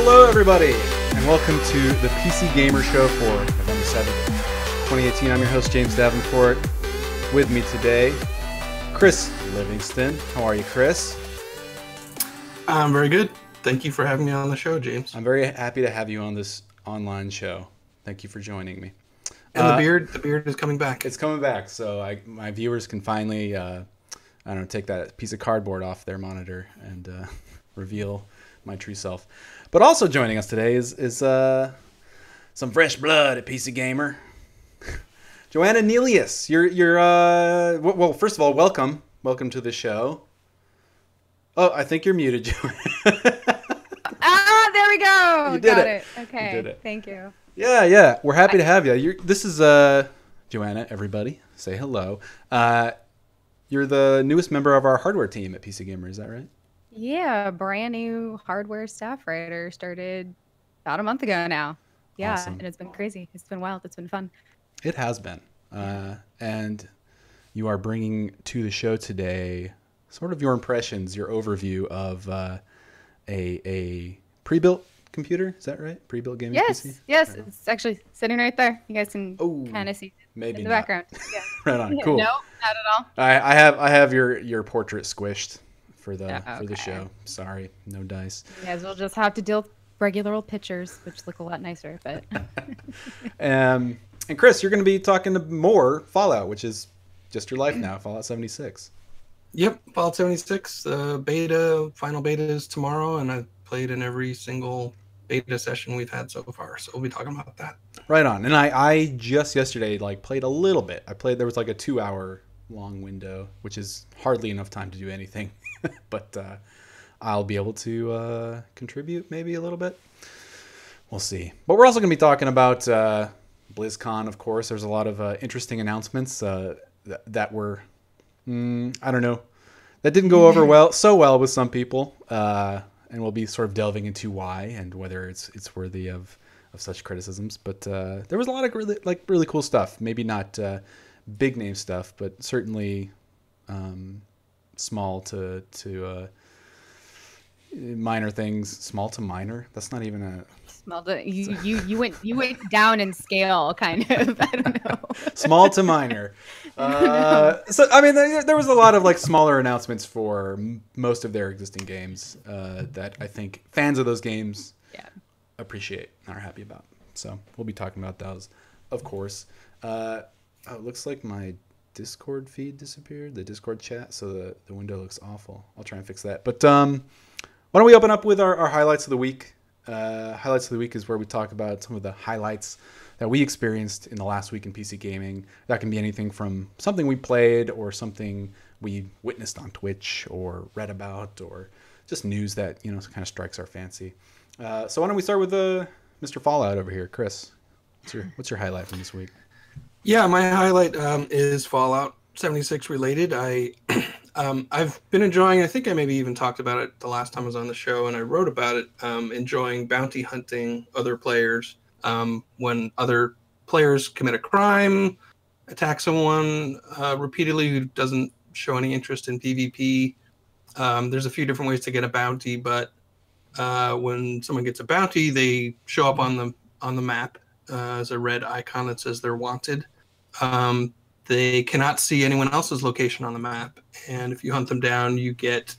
Hello, everybody, and welcome to the PC Gamer Show for November 7th, 2018. I'm your host, James Davenport. With me today, Chris Livingston. How are you, Chris? I'm very good. Thank you for having me on the show, James. I'm very happy to have you on this online show. Thank you for joining me. And the beard is coming back. It's coming back, so my viewers can finally, take that piece of cardboard off their monitor and reveal my true self. But also joining us today is some fresh blood at PC Gamer. Joanna Nelius, you're well, first of all, welcome to the show. Oh, I think you're muted, Joanna. There we go. You did Got it. Okay. You did it. Thank you. Yeah. We're happy to have you. This is Joanna. Everybody, say hello. You're the newest member of our hardware team at PC Gamer. Is that right? Yeah, brand new hardware staff writer. Started about a month ago now. Yeah, Awesome. And it's been crazy. It's been wild. It's been fun. It has been. And you are bringing to the show today sort of your impressions, your overview of a pre-built computer. Is that right? Pre-built gaming PC? Yes. Right. It's actually sitting right there. You guys can kind of see it maybe in the not. background. Yeah. Right on. Cool. No, not at all. I have your portrait squished for the show. Sorry, no dice. You guys will just have to deal with regular old pictures, which look a lot nicer. But and Chris, you're going to be talking to more Fallout, which is just your life now. Fallout 76. Yep, Fallout 76. Final beta is tomorrow, and I played in every single beta session we've had so far. So we'll be talking about that. Right on. And I just yesterday played a little bit. There was a 2-hour long window, which is hardly enough time to do anything. But I'll be able to contribute maybe a little bit. We'll see. But we're also going to be talking about BlizzCon, of course. There's a lot of interesting announcements that were, I don't know, that didn't go over so well with some people. And we'll be sort of delving into why and whether it's worthy of such criticisms. But there was a lot of really cool stuff. Maybe not big name stuff, but certainly small to minor things. Small to minor. That's not even a small. You went down in scale, kind of. I don't know. Small to minor. So I mean, there was a lot of smaller announcements for most of their existing games that I think fans of those games appreciate and are happy about. So we'll be talking about those, of course. It looks like my Discord feed disappeared, the Discord chat, so the window looks awful. I'll try and fix that. But why don't we open up with our highlights of the week? Highlights of the week is where we talk about some of the highlights that we experienced in the last week in PC gaming. That can be anything from something we played or something we witnessed on Twitch or read about or just news that kind of strikes our fancy. So why don't we start with Mr. Fallout over here, Chris? What's your highlight from this week? Yeah, my highlight is Fallout 76 related. I've been enjoying, I think I maybe even talked about it the last time I was on the show, and I wrote about it, enjoying bounty hunting other players. When other players commit a crime, attack someone repeatedly who doesn't show any interest in PvP, there's a few different ways to get a bounty, but when someone gets a bounty, they show up on the map as a red icon that says they're wanted. They cannot see anyone else's location on the map, and if you hunt them down, you get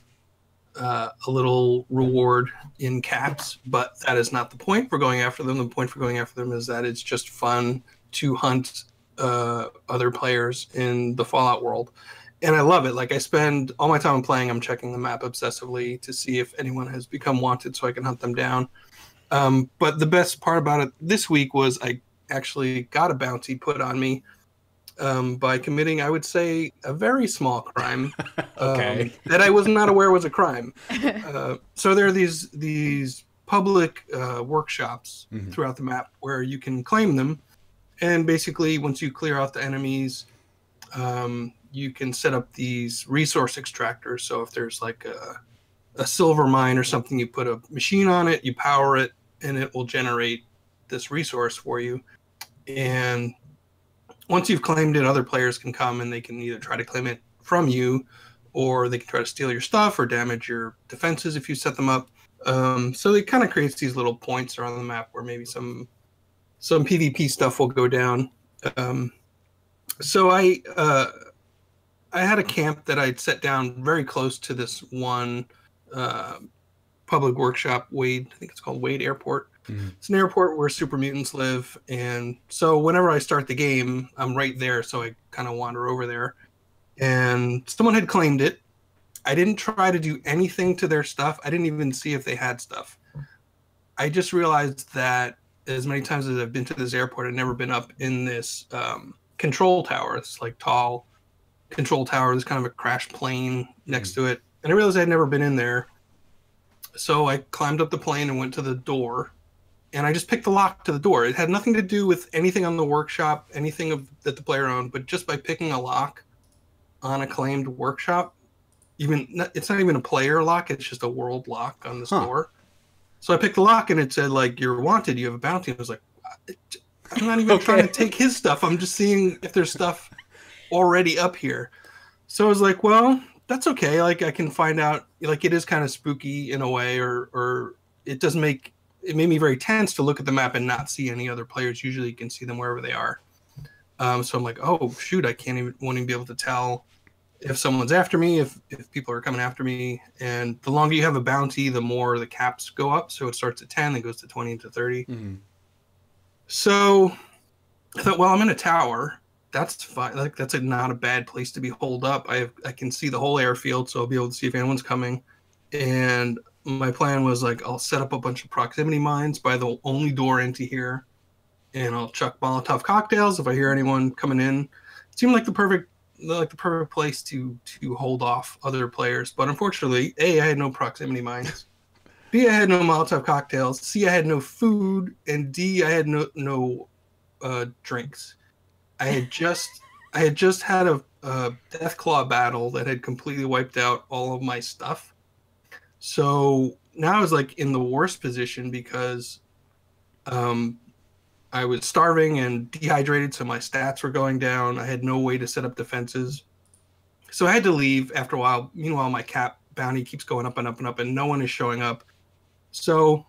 a little reward in caps, but that is not the point for going after them. The point for going after them is that it's just fun to hunt other players in the Fallout world. And I love it. I spend all my time playing, I'm checking the map obsessively to see if anyone has become wanted so I can hunt them down. But the best part about it this week was I actually got a bounty put on me by committing, I would say, a very small crime that I was not aware was a crime. So there are these public workshops throughout the map where you can claim them. And basically, once you clear out the enemies, you can set up these resource extractors. So if there's a silver mine or something, you put a machine on it, you power it, and it will generate this resource for you. And once you've claimed it, other players can come and they can either try to claim it from you, or they can try to steal your stuff or damage your defenses if you set them up. So it kind of creates these little points around the map where maybe some PvP stuff will go down. So I had a camp that I'd set down very close to this one public workshop, Wade. I think it's called Wade Airport. Mm-hmm. It's an airport where super mutants live, and so whenever I start the game, I'm right there. So I kind of wander over there, and someone had claimed it. I didn't try to do anything to their stuff. I didn't even see if they had stuff. I just realized that as many times as I've been to this airport, I've never been up in this control tower. It's like tall control tower. There's kind of a crash plane next to it. And I realized I'd never been in there. So I climbed up the plane and went to the door. And I just picked the lock to the door. It had nothing to do with anything on the workshop, anything that the player owned. But just by picking a lock on a claimed workshop, it's not even a player lock. It's just a world lock on this door. So I picked the lock and it said, like, you're wanted. You have a bounty. I was like, I'm not even trying to take his stuff. I'm just seeing if there's stuff already up here. So I was like, well, that's okay. Like, I can find out. Like, it is kind of spooky in a way, or it made me very tense to look at the map and not see any other players. Usually you can see them wherever they are. So I'm like, oh, shoot, won't even be able to tell if someone's after me, if people are coming after me. And the longer you have a bounty, the more the caps go up. So it starts at 10 and goes to 20 to 30. Mm-hmm. So I thought, well, I'm in a tower. That's fine. Like, that's not a bad place to be holed up. I can see the whole airfield, so I'll be able to see if anyone's coming. And my plan was, like, I'll set up a bunch of proximity mines by the only door into here, and I'll chuck Molotov cocktails if I hear anyone coming in. It seemed like the perfect place to hold off other players. But unfortunately, A, I had no proximity mines. B, I had no Molotov cocktails. C, I had no food. And D, I had no drinks. I had just had a Deathclaw battle that had completely wiped out all of my stuff. So now I was, like, in the worst position because I was starving and dehydrated, so my stats were going down. I had no way to set up defenses. So I had to leave after a while. Meanwhile, my cap bounty keeps going up and up and up, and no one is showing up. So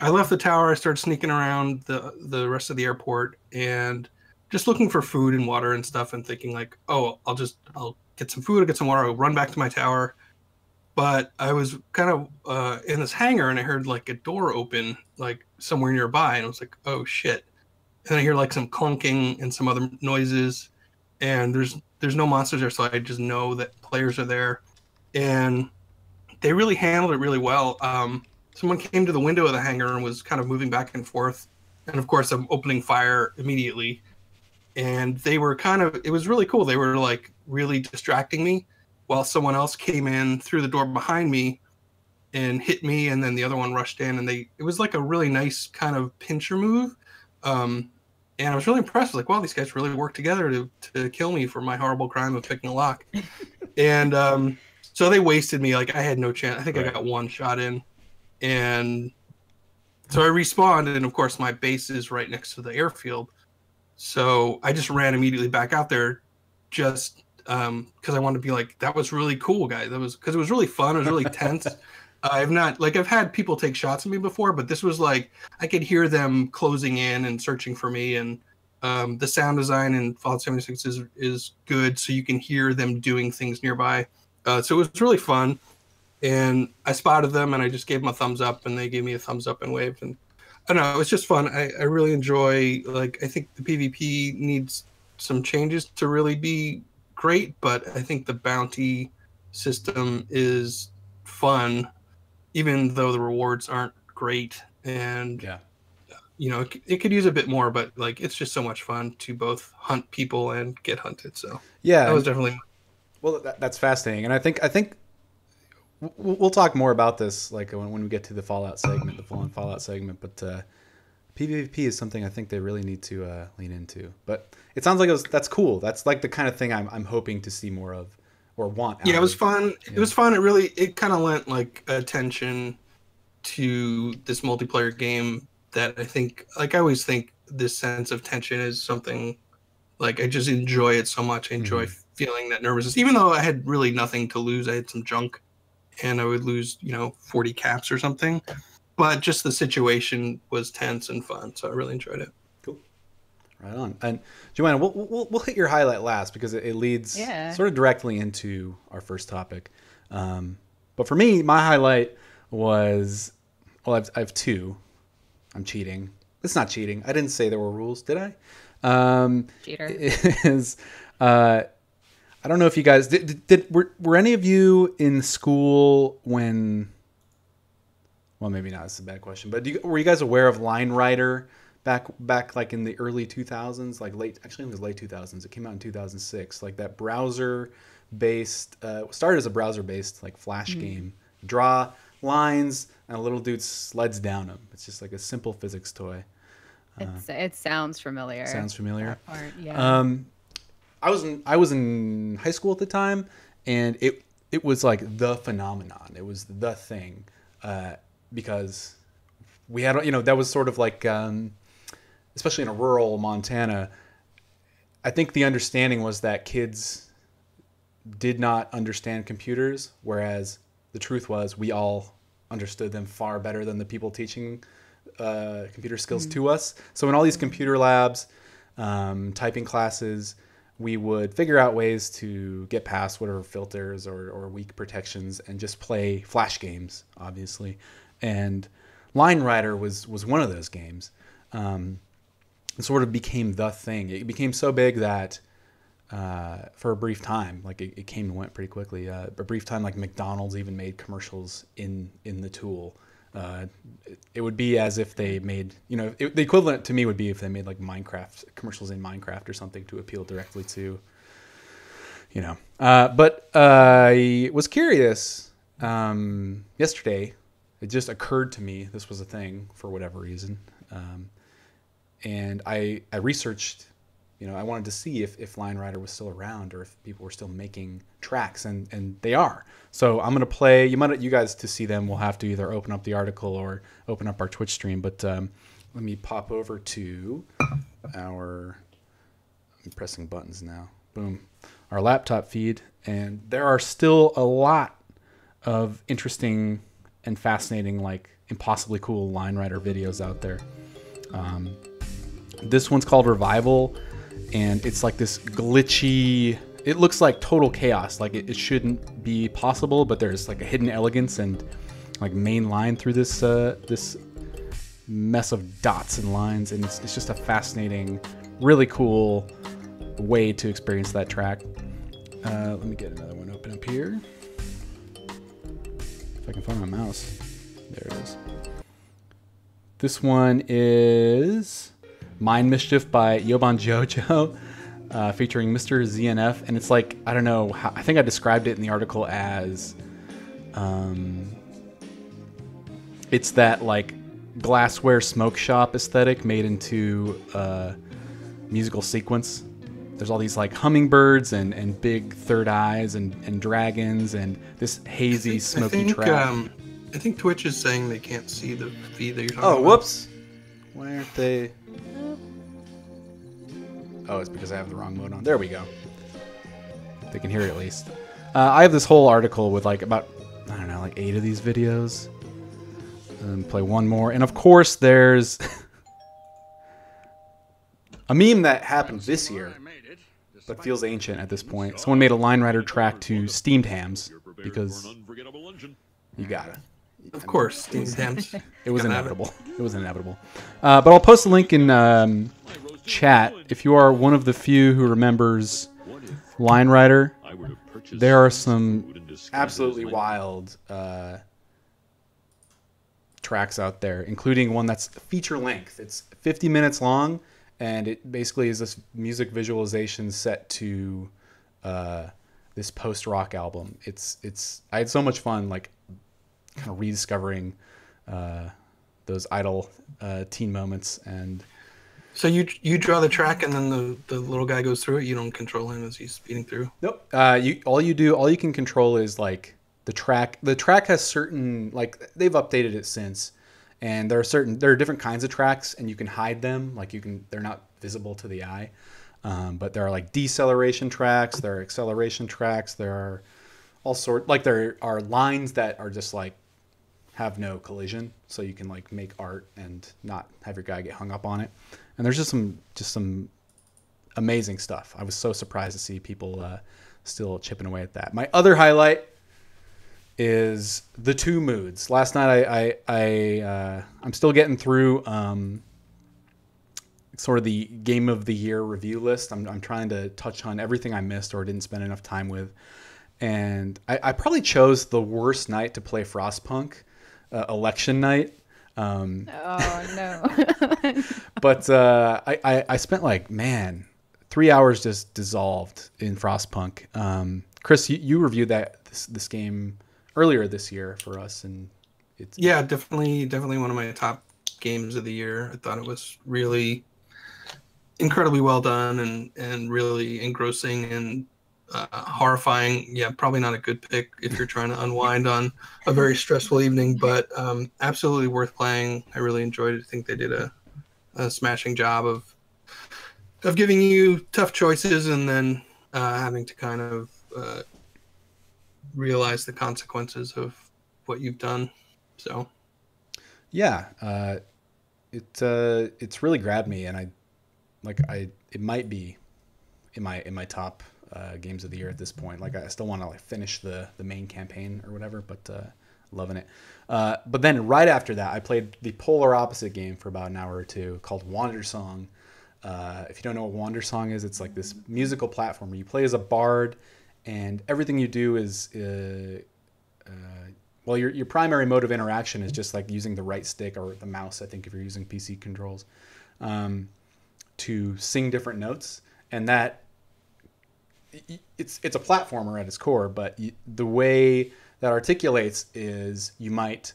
I left the tower. I started sneaking around the rest of the airport and just looking for food and water and stuff, and thinking, like, oh, I'll get some food, I'll get some water, I'll run back to my tower. But I was kind of in this hangar, and I heard, like, a door open, like, somewhere nearby, and I was like, oh, shit. And I hear, like, some clunking and some other noises, and there's no monsters there, so I just know that players are there. And they really handled it really well. Someone came to the window of the hangar and was kind of moving back and forth, and of course I'm opening fire immediately. And they were it was really cool. They were, like, really distracting me while someone else came in through the door behind me and hit me, and then the other one rushed in, and it was like a really nice kind of pincher move. And I was really impressed. Like, wow, these guys really worked together to kill me for my horrible crime of picking a lock. And so they wasted me. Like, I had no chance. I think I got one shot in. And so I respawned, and of course my base is right next to the airfield. So I just ran immediately back out there just because I wanted to be like, that was really cool, guys. Because it was really fun. It was really tense. I've had people take shots at me before, but this was like, I could hear them closing in and searching for me. And the sound design in Fallout 76 is good, so you can hear them doing things nearby. So it was really fun. And I spotted them, and I just gave them a thumbs up, and they gave me a thumbs up and waved. And I don't know, it was just fun. I really enjoy, like, I think the PvP needs some changes to really be great, but I think the bounty system is fun, even though the rewards aren't great. And it could use a bit more, but, like, it's just so much fun to both hunt people and get hunted. So that was definitely that's fascinating. And I think we'll talk more about this, like, when we get to the Fallout segment, the full-on Fallout segment. But PvP is something I think they really need to lean into. But it sounds like that's cool. That's, like, the kind of thing I'm hoping to see more of or want. Yeah, it was fun. Yeah. It was fun. It kind of lent, like, attention to this multiplayer game that I think, like, I always think this sense of tension is something, like, I just enjoy it so much. I enjoy feeling that nervousness, even though I had really nothing to lose. I had some junk and I would lose, 40 caps or something. But just the situation was tense and fun, so I really enjoyed it. Cool. Right on. And Joanna, we'll hit your highlight last because it leads sort of directly into our first topic. But for me, my highlight was, well, I have two. I'm cheating. It's not cheating. I didn't say there were rules, did I? Cheater. Is I don't know if you guys were any of you in school when? Well, maybe not. It's a bad question. But were you guys aware of Line Rider back like in the early 2000s, like late? Actually, it was late 2000s. It came out in 2006. Like that browser-based started as a browser-based like Flash game. Draw lines and a little dude sleds down them. It's just like a simple physics toy. It sounds familiar. Sounds familiar. That part, yeah. I was in high school at the time, and it was like the phenomenon. It was the thing, because we had, that was sort of like, especially in a rural Montana, I think the understanding was that kids did not understand computers, whereas the truth was we all understood them far better than the people teaching computer skills to us. So in all these computer labs, typing classes, we would figure out ways to get past whatever filters or weak protections and just play Flash games, obviously. And Line Rider was one of those games. It sort of became the thing. It became so big that for a brief time, like it came and went pretty quickly. A brief time, like McDonald's even made commercials in the tool. It would be as if they made, the equivalent to me would be if they made like Minecraft commercials in Minecraft or something to appeal directly to, But I was curious yesterday. It just occurred to me this was a thing for whatever reason, and I researched. I wanted to see if Line Rider was still around or if people were still making tracks, and they are. So I'm gonna play. You guys to see them will have to either open up the article or open up our Twitch stream. But let me pop over to our. I'm pressing buttons now. Boom, our laptop feed, and there are still a lot of interesting and fascinating, like impossibly cool Line Rider videos out there. This one's called Revival. And it's like this glitchy, it looks like total chaos. Like it shouldn't be possible, but there's like a hidden elegance and like main line through this this mess of dots and lines. And it's just a fascinating, really cool way to experience that track. Let me get another one open up here. If I can find my mouse. There it is. This one is Mind Mischief by Yoban Jojo, featuring Mr. ZNF. And it's like, I don't know, I think I described it in the article as, it's that like glassware smoke shop aesthetic made into a musical sequence. There's all these like hummingbirds and big third eyes and dragons and this hazy, smoky track. I think Twitch is saying they can't see the feed that you're talking about. Oh, whoops. Why aren't they? Oh, it's because I have the wrong mode on. There we go. They can hear it at least. I have this whole article with like about, I don't know, like 8 of these videos. And play one more. And of course there's a meme that happened this year, but feels ancient at this point. Someone made a Line Rider track to Steamed Hams because you gotta. Of course, Steamed Hams. It was inevitable. It was inevitable. But I'll post a link in chat if you are one of the few who remembers Line Rider. There are some absolutely wild tracks out there, including one that's feature length. It's 50 minutes long, and it basically is this music visualization set to this post-rock album. I had so much fun, like kind of rediscovering those idle teen moments. And so you draw the track, and then the little guy goes through it. You don't control him as he's speeding through. Nope. All you can control is like the track. The track has certain, like, they've updated it since, and there are different kinds of tracks, and you can hide them. Like they're not visible to the eye. But there are like deceleration tracks, there are acceleration tracks, there are all sort, like there are lines that are just like have no collision, so you can like make art and not have your guy get hung up on it. And there's just some amazing stuff. I was so surprised to see people still chipping away at that. My other highlight is the 2 moods. Last night I'm still getting through sort of the game of the year review list. I'm trying to touch on everything I missed or didn't spend enough time with. And I probably chose the worst night to play Frostpunk, election night. Oh no. But I spent like, 3 hours just dissolved in Frostpunk. Chris, you reviewed this game earlier this year for us, and it's definitely one of my top games of the year. I thought it was really incredibly well done and really engrossing and horrifying. Yeah, probably not a good pick if you're trying to unwind on a very stressful evening, but absolutely worth playing. I really enjoyed it. I think they did a smashing job of giving you tough choices and then having to kind of realize the consequences of what you've done. So yeah, it's really grabbed me, and it might be in my top games of the year at this point. Like I still want to like finish the main campaign or whatever, but loving it. But then right after that, I played the polar opposite game for about an hour or two called Wander Song. If you don't know what Wander Song is, it's like this musical platform where you play as a bard, and everything you do is well, your primary mode of interaction is just like using the right stick or the mouse, I think, if you're using PC controls, to sing different notes. And that it's a platformer at its core, but the way that articulates is you might,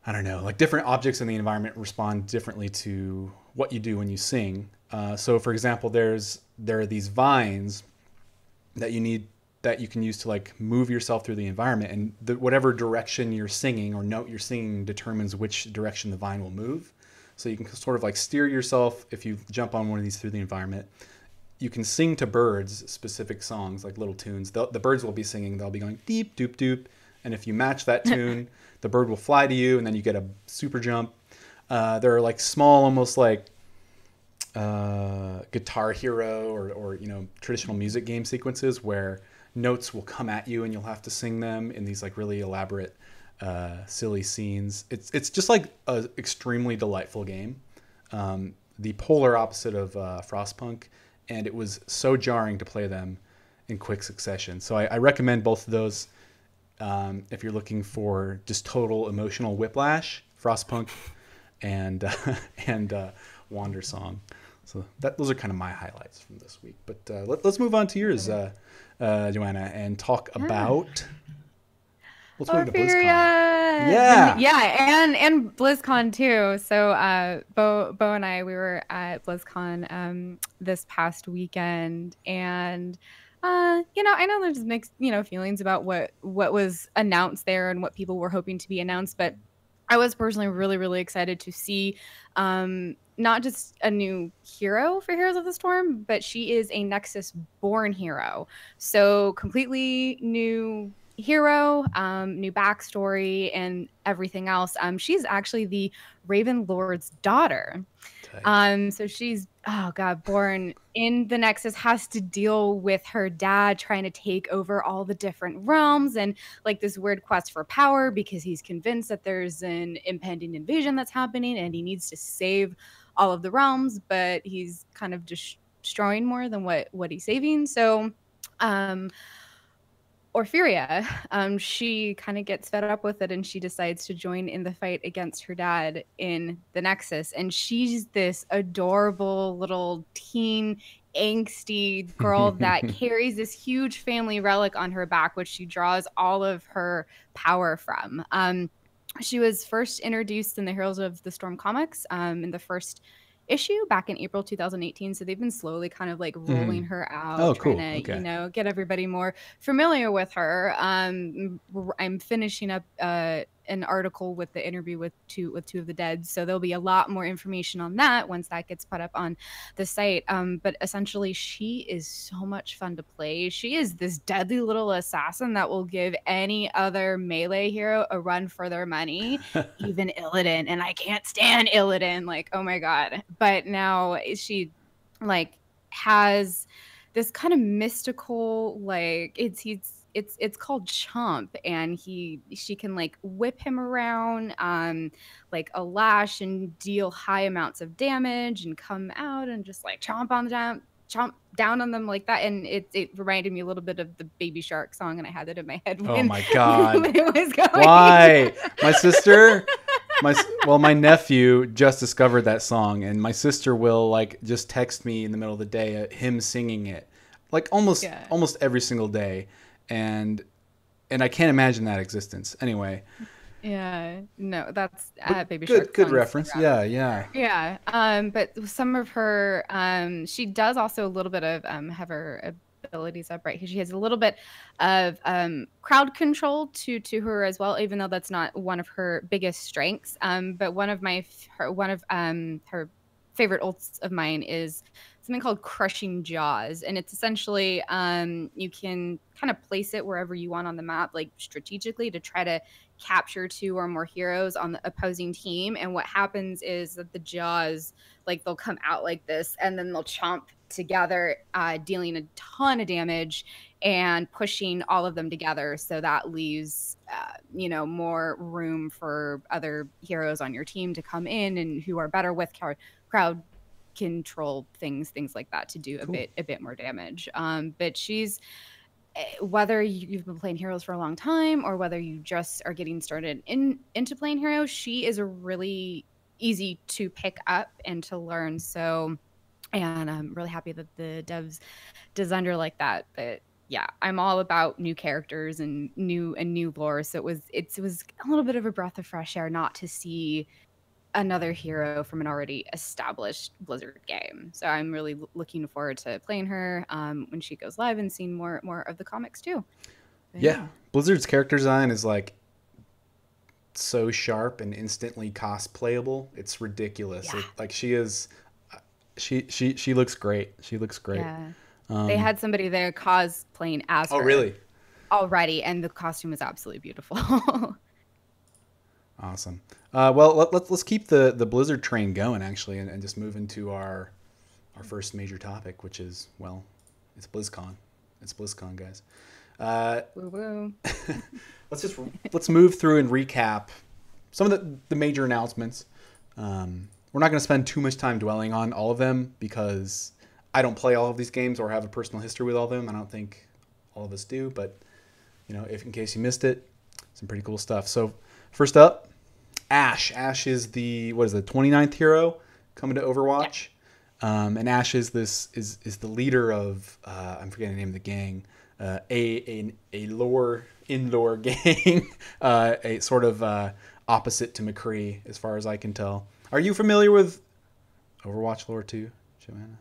I don't know, like different objects in the environment respond differently to what you do when you sing. So for example, there are these vines that you can use to like move yourself through the environment, and whatever direction you're singing or note you're singing determines which direction the vine will move. So you can sort of like steer yourself if you jump on one of these through the environment. You can sing to birds specific songs, like little tunes. The birds will be singing. They'll be going deep, doop, doop. And if you match that tune, the bird will fly to you, and then you get a super jump. There are like small, almost like Guitar Hero or traditional music game sequences where notes will come at you and you'll have to sing them in these like really elaborate, silly scenes. It's just like an extremely delightful game. The polar opposite of Frostpunk. And it was so jarring to play them in quick succession. So I recommend both of those if you're looking for just total emotional whiplash, Frostpunk and Wander Song. So those are kind of my highlights from this week. But let's move on to yours, Joanna, and talk about... Let's move to BlizzCon. Yeah, and BlizzCon too. So Bo and I, we were at BlizzCon this past weekend, and I know there's mixed feelings about what was announced there and what people were hoping to be announced, but I was personally really, really excited to see not just a new hero for Heroes of the Storm, but she is a Nexus born hero. So completely new hero, new backstory and everything else. She's actually the Raven Lord's daughter. So she's, born in the Nexus, has to deal with her dad trying to take over all the different realms and like this weird quest for power because he's convinced that there's an impending invasion that's happening and he needs to save all of the realms, but he's kind of destroying more than what he's saving. So, Orpheria, she kind of gets fed up with it and she decides to join in the fight against her dad in the Nexus. And she's this adorable little teen, angsty girl that carries this huge family relic on her back, which she draws all of her power from. She was first introduced in the Heroes of the Storm comics in the first issue back in April 2018. So they've been slowly kind of like rolling her out, trying to, get everybody more familiar with her. I'm finishing up an article with the interview with two of the dead. So there'll be a lot more information on that once that gets put up on the site. But essentially, she is so much fun to play. She is this deadly little assassin that will give any other melee hero a run for their money, even Illidan. And I can't stand Illidan. Like, oh my God. But now she like has this kind of mystical, like it's called Chomp, and she can like whip him around like a lash and deal high amounts of damage and come out and just like chomp down on them like that. And it reminded me a little bit of the Baby Shark song, and I had it in my head when, oh my God. when it was going. Why? My sister, my nephew just discovered that song, and my sister will like just text me in the middle of the day him singing it, like almost every single day, and I can't imagine that existence. Anyway. Yeah, no, that's Baby good, Shark. Good reference. Yeah. But some of her, she does also a little bit of have her abilities up right. She has a little bit of crowd control to her as well, even though that's not one of her biggest strengths. But one of her favorite ults of mine is something called Crushing Jaws, and it's essentially you can kind of place it wherever you want on the map, like strategically, to try to capture 2 or more heroes on the opposing team. And what happens is that the jaws, like, they'll come out like this, and then they'll chomp together, dealing a ton of damage and pushing all of them together. So that leaves more room for other heroes on your team to come in and who are better with crowd control, things like that, to do a bit more damage. But she's, whether you've been playing heroes for a long time or whether you just are getting started into playing heroes, she is a really easy to pick up and to learn. So, and I'm really happy that the devs designed her like that. But yeah, I'm all about new characters and new lore. So it was a little bit of a breath of fresh air not to see another hero from an already established Blizzard game. So I'm really looking forward to playing her when she goes live and seeing more of the comics too. But yeah, Blizzard's character design is like so sharp and instantly cosplayable. It's ridiculous. Yeah. She looks great. She looks great. Yeah. They had somebody there cosplaying as her. Oh, really? Already, and the costume was absolutely beautiful. Awesome. Well, let's keep the Blizzard train going, actually, and just move into our first major topic, which is, well, it's BlizzCon. It's BlizzCon, guys. Woo-woo. Let's move through and recap some of the major announcements. We're not going to spend too much time dwelling on all of them because I don't play all of these games or have a personal history with all of them. I don't think all of us do, but if in case you missed it, some pretty cool stuff. So first up, Ashe. Ashe is the 29th hero coming to Overwatch. Yeah. And Ashe is the leader of I'm forgetting the name of the gang, a lore gang, a sort of opposite to McCree as far as I can tell. Are you familiar with Overwatch lore too, Joanna?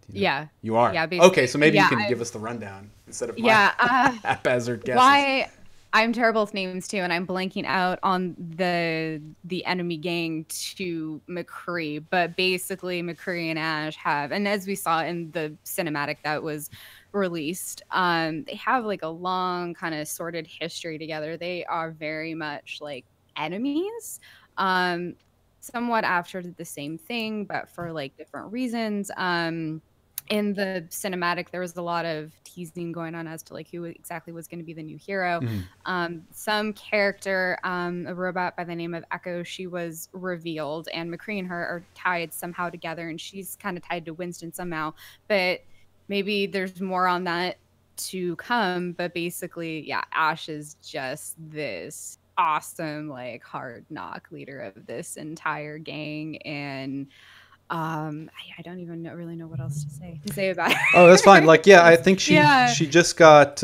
Yeah. You are? Yeah, okay, so maybe you can give us the rundown instead of my haphazard guesses. Why I'm terrible with names too, and I'm blanking out on the enemy gang to McCree. But basically, McCree and Ashe have, and as we saw in the cinematic that was released, they have like a long kind of sordid history together. They are very much like enemies. Somewhat after the same thing, but for like different reasons. In the cinematic, there was a lot of teasing going on as to like who exactly was going to be the new hero. Mm-hmm. Some character, a robot by the name of Echo, she was revealed, and McCree and her are tied somehow together, and she's kind of tied to Winston somehow. But maybe there's more on that to come. But basically, yeah, Ashe is just this awesome, like, hard knock leader of this entire gang, and I don't even really know what else to say about it. Oh, that's fine. Like, yeah, I think she just got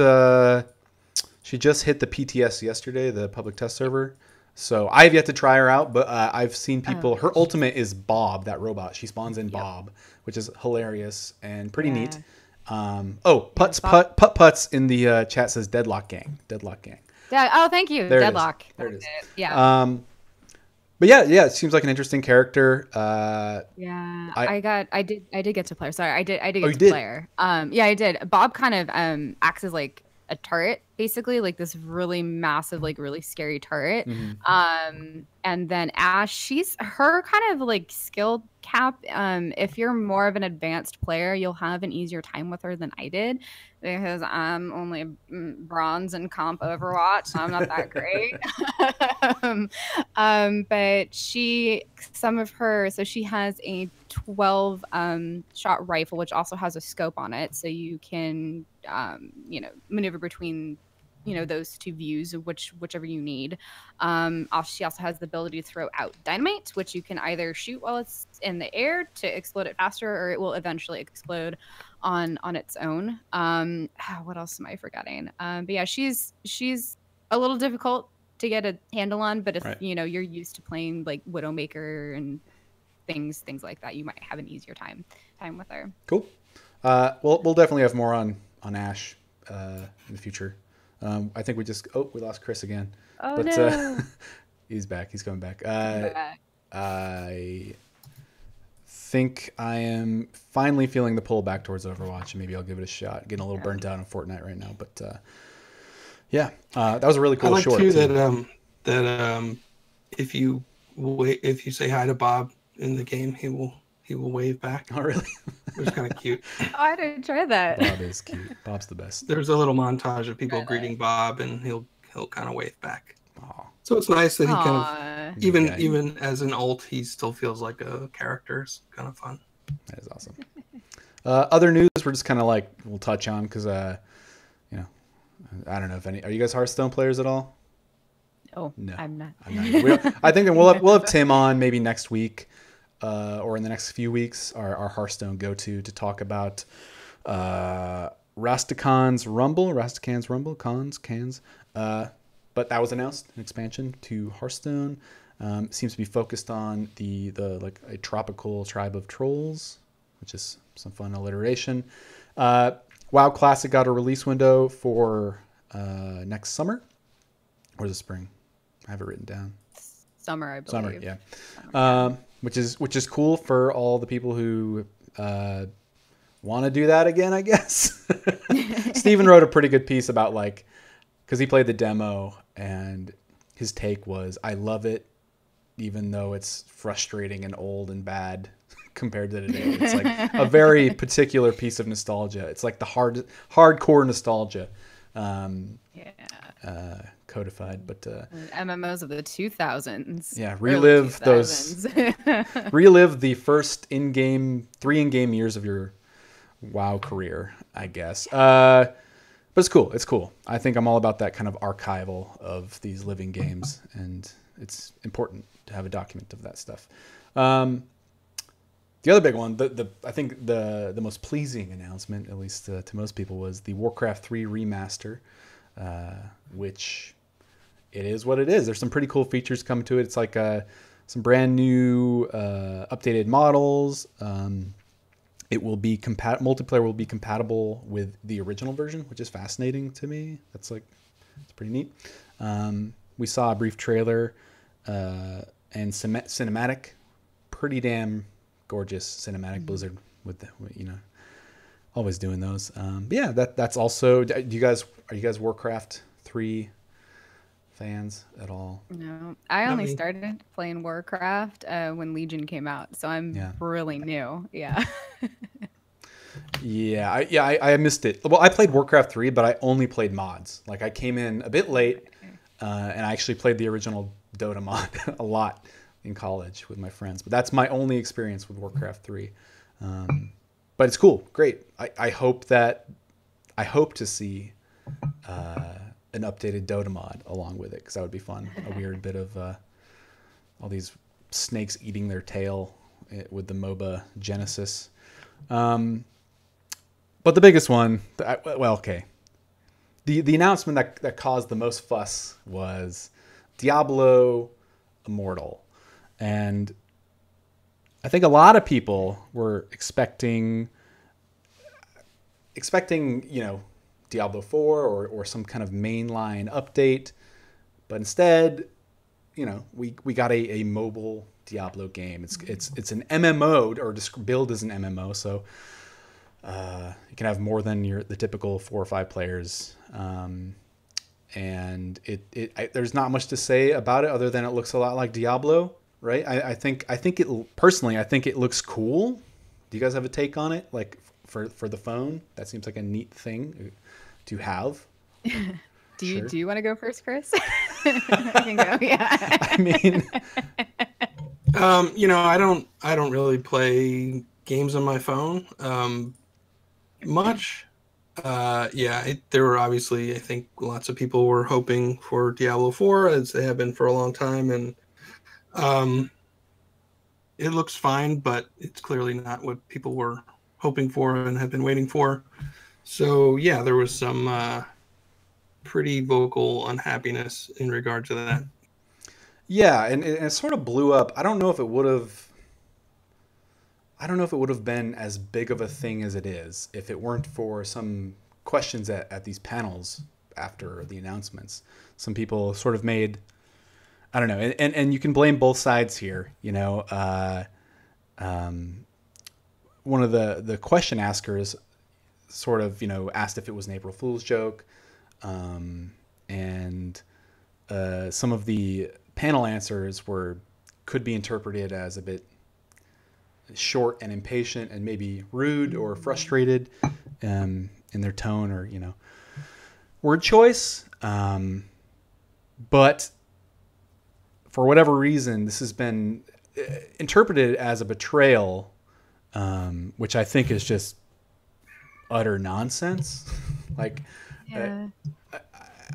she just hit the PTS yesterday, the public test server. So I've yet to try her out, but I've seen people. Her ultimate is Bob, that robot. She spawns in Bob, which is hilarious and pretty neat. Putts in the chat says Deadlock Gang. Deadlock Gang. Oh, thank you. There Deadlock. There it is. Yeah. But yeah, it seems like an interesting character. Yeah, I did get to play her. Sorry, I did Oh, get you to did? play her. Yeah, I did. Bob kind of acts as like a turret, basically, like this really massive, like really scary turret. And then Ash, she's her kind of like skill cap. If you're more of an advanced player, you'll have an easier time with her than I did because I'm only bronze in comp Overwatch, so I'm not that great. But so she has a 12 shot rifle, which also has a scope on it, so you can maneuver between those two views of whichever you need. She also has the ability to throw out dynamite, which you can either shoot while it's in the air to explode it faster, or it will eventually explode on its own. What else am I forgetting? But yeah, she's a little difficult to get a handle on, but if you're used to playing like Widowmaker and things like that, you might have an easier time with her. Cool. We'll definitely have more on Ash in the future. I think we lost Chris again. Oh, but no. He's back. He's coming back. I think I am finally feeling the pull back towards Overwatch, and maybe I'll give it a shot. Getting a little burnt out on Fortnite right now, but that was a really cool I like short. Too. That if you say hi to Bob in the game, he will wave back. Oh, really? It was kind of cute. Oh, I didn't try that. Bob is cute. Bob's the best. There's a little montage of people greeting Bob, and he'll kind of wave back. Aww. So it's nice that he kind of even as an ult, he still feels like a character. It's kind of fun. That is awesome. Other news we're just kind of like we'll touch on because I don't know if any. Are you guys Hearthstone players at all? Oh, no, I'm not. I think we'll have Tim on maybe next week. Or in the next few weeks, our Hearthstone go-to to talk about Rastakan's Rumble. But that was announced, an expansion to Hearthstone. Seems to be focused on the like a tropical tribe of trolls, which is some fun alliteration. WoW Classic got a release window for next summer. Or is it spring? I have it written down. Summer, I believe. Summer, yeah. Summer. Which is cool for all the people who want to do that again, I guess. Steven wrote a pretty good piece about because he played the demo and his take was, I love it, even though it's frustrating and old and bad compared to today. It's like a very particular piece of nostalgia. It's like the hardcore nostalgia. Codified, but MMOs of the 2000s. Yeah, relive the first three in-game years of your WoW career, I guess. But it's cool. It's cool. I think I'm all about that kind of archival of these living games, and it's important to have a document of that stuff. The other big one, I think the most pleasing announcement, at least to most people, was the Warcraft 3 remaster, which it is what it is. There's some pretty cool features coming to it. It's like some brand new updated models. It will be multiplayer will be compatible with the original version, which is fascinating to me. It's pretty neat. We saw a brief trailer and cinematic, pretty damn gorgeous cinematic. Blizzard with always doing those. But yeah, that's also. Are you guys Warcraft 3 fans at all? No, I only started playing Warcraft when Legion came out, so I'm really new. Yeah. I missed it. Well, I played Warcraft 3, but I only played mods. Like I came in a bit late, and I actually played the original Dota mod a lot in college with my friends. But that's my only experience with Warcraft 3. But it's cool, great. I hope to see an updated Dota mod along with it, because that would be fun. A weird bit of all these snakes eating their tail with the MOBA Genesis. But the biggest one, the announcement that caused the most fuss was Diablo Immortal. And I think a lot of people were expecting Diablo 4 or some kind of mainline update. But instead, you know, we got a mobile Diablo game. It's an MMO, or billed as an MMO, so you can have more than the typical 4 or 5 players. And there's not much to say about it other than it looks a lot like Diablo, right? I think it personally, I think it looks cool. Do you guys have a take on it? Like for the phone, that seems like a neat thing to have. Do you want to go first, Chris? I can go. Yeah. I mean, you know, I don't really play games on my phone much. There were obviously, I think lots of people were hoping for Diablo 4, as they have been for a long time, and it looks fine, but it's clearly not what people were hoping for and have been waiting for. So yeah, there was some pretty vocal unhappiness in regard to that. Yeah, and it sort of blew up. I don't know if it would have been as big of a thing as it is if it weren't for some questions at these panels after the announcements. Some people sort of made, I don't know, and you can blame both sides here. You know, one of the question askers sort of, you know, asked if it was an April Fool's joke, and some of the panel answers could be interpreted as a bit short and impatient and maybe rude or frustrated in their tone or, you know, word choice. But for whatever reason, this has been interpreted as a betrayal, which I think is just utter nonsense. Like, Yeah.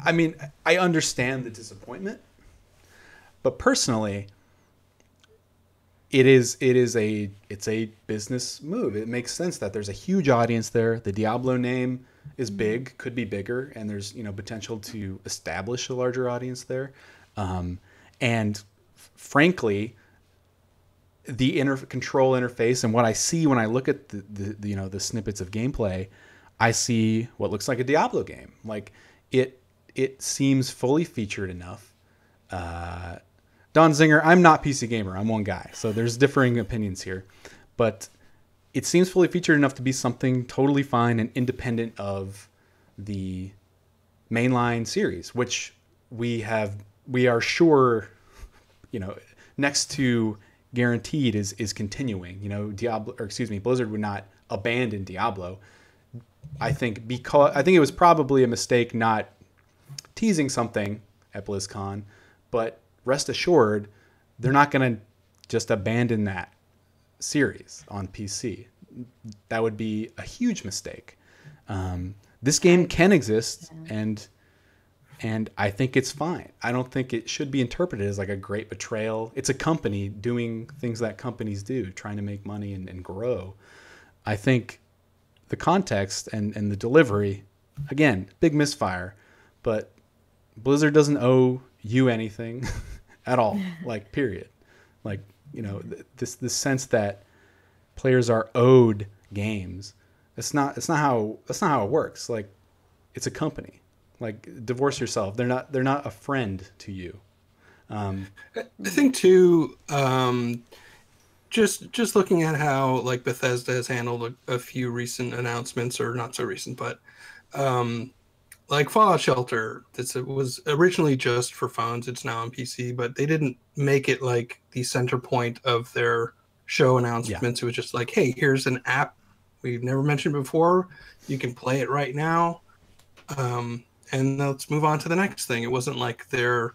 I mean, I understand the disappointment, but personally, it's a business move. It makes sense that there's a huge audience there. The Diablo name is big, could be bigger, and there's, you know, potential to establish a larger audience there. And frankly, the control interface and what I see when I look at the you know, the snippets of gameplay, I see what looks like a Diablo game. Like it seems fully featured enough. Don Zinger, I'm not PC gamer. I'm one guy. So there's differing opinions here. But it seems fully featured enough to be something totally fine and independent of the mainline series, which we are sure, you know, next to guaranteed is continuing. You know, Blizzard would not abandon Diablo. I think it was probably a mistake not teasing something at BlizzCon, but rest assured, they're not going to just abandon that series on PC. That would be a huge mistake. This game can exist, and I think it's fine. I don't think it should be interpreted as like a great betrayal. It's a company doing things that companies do, trying to make money and grow. I think the context and the delivery, again, big misfire, but Blizzard doesn't owe you anything at all, like, period. Like, you know, this sense that players are owed games. It's not how it works. Like, it's a company. Like, divorce yourself. They're not a friend to you. I think too, just looking at how, like, Bethesda has handled a few recent announcements, or not so recent, but like Fallout Shelter, it was originally just for phones. It's now on PC, but they didn't make it like the center point of their show announcements. Yeah. It was just like, hey, here's an app we've never mentioned before. You can play it right now. And let's move on to the next thing. It wasn't like their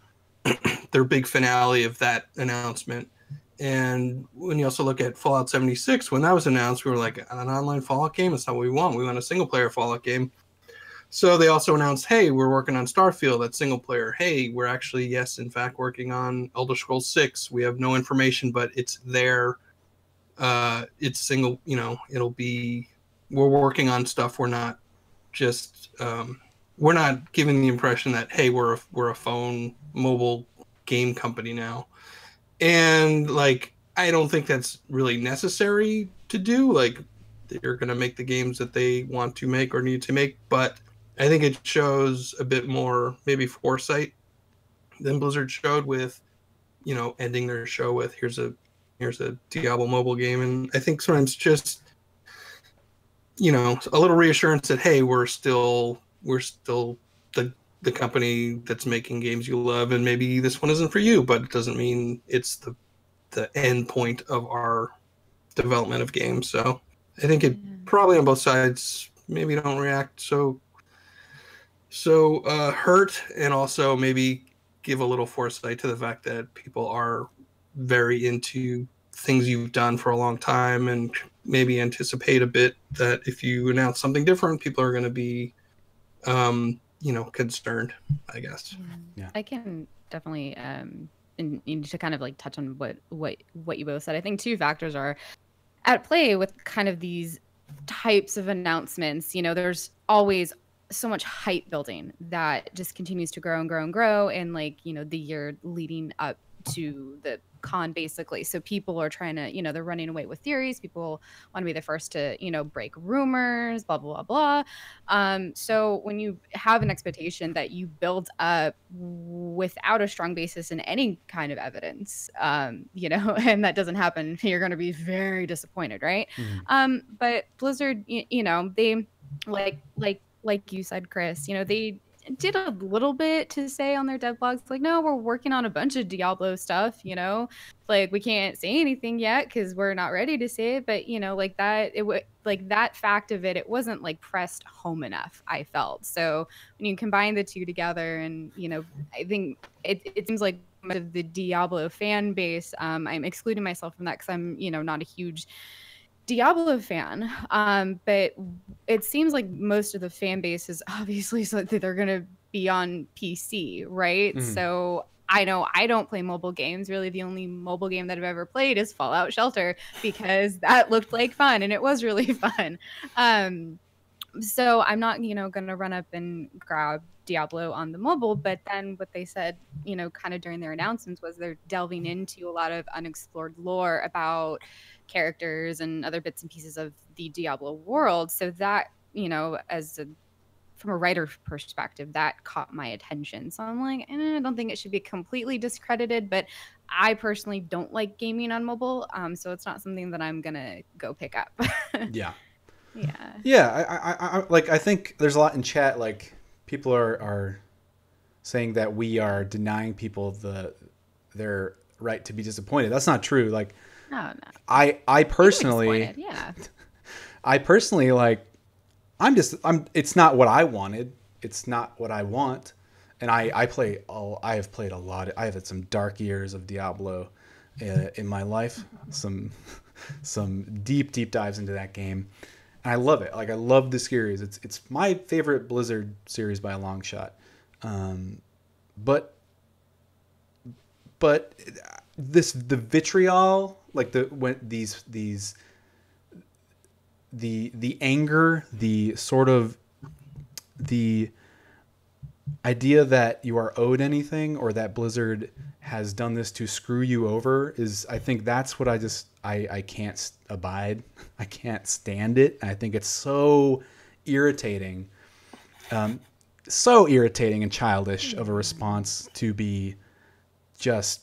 big finale of that announcement. And when you also look at Fallout 76, when that was announced, we were like, an online Fallout game? That's not what we want. We want a single-player Fallout game. So they also announced, hey, we're working on Starfield, that's single player. Hey, we're actually, yes, in fact, working on Elder Scrolls 6. We have no information, but it's there. It's single, you know, we're working on stuff. We're not just, we're not giving the impression that, hey, we're a phone mobile game company now. And, like, I don't think that's really necessary to do. Like, they're going to make the games that they want to make or need to make, but I think it shows a bit more maybe foresight than Blizzard showed with, ending their show with here's a Diablo mobile game. And I think sometimes just, a little reassurance that, hey, we're still the company that's making games you love, and maybe this one isn't for you, but it doesn't mean it's the end point of our development of games. So I think it probably on both sides maybe don't react so hurt, and also maybe give a little foresight to the fact that people are very into things you've done for a long time, and maybe anticipate a bit that if you announce something different, people are going to be concerned, I guess. Yeah. I can definitely and to kind of like touch on what you both said. I think two factors are at play with kind of these types of announcements. There's always so much hype building that just continues to grow and grow and grow, and the year leading up to the con, basically. So people are trying to, they're running away with theories. People want to be the first to, break rumors, blah, blah, blah, blah. So when you have an expectation that you build up without a strong basis in any kind of evidence, and that doesn't happen, you're going to be very disappointed, right? But Blizzard, they like you said, Chris, they did a little bit to say on their dev blogs, no, we're working on a bunch of Diablo stuff, we can't say anything yet because we're not ready to say it, but that fact of it wasn't pressed home enough, I felt. So when you combine the two together, and I think it seems like much of the Diablo fan base, I'm excluding myself from that because I'm not a huge Diablo fan, but it seems like most of the fan base is obviously so that they're going to be on PC, right? So I know I don't play mobile games. Really, the only mobile game that I've ever played is Fallout Shelter, because that looked like fun, and it was really fun. So I'm not, going to run up and grab Diablo on the mobile. But then what they said, kind of during their announcements, was they're delving into a lot of unexplored lore about characters and other bits and pieces of the Diablo world. So that, from a writer perspective, that caught my attention. So I'm like, I don't think it should be completely discredited, but I personally don't like gaming on mobile. So it's not something that I'm going to go pick up. Yeah. Yeah. I think there's a lot in chat. People are saying that we are denying people their right to be disappointed. That's not true. No. I personally, yeah. I personally it's not what I wanted. It's not what I want. And I have played a lot. I have had some dark years of Diablo in my life. Some deep dives into that game. And I love it. I love the series. It's my favorite Blizzard series by a long shot. But the vitriol, the anger, the sort of the idea that you are owed anything, or that Blizzard has done this to screw you over, is, I think that's what I can't abide. I can't stand it. I think it's so irritating. So irritating and childish of a response to be just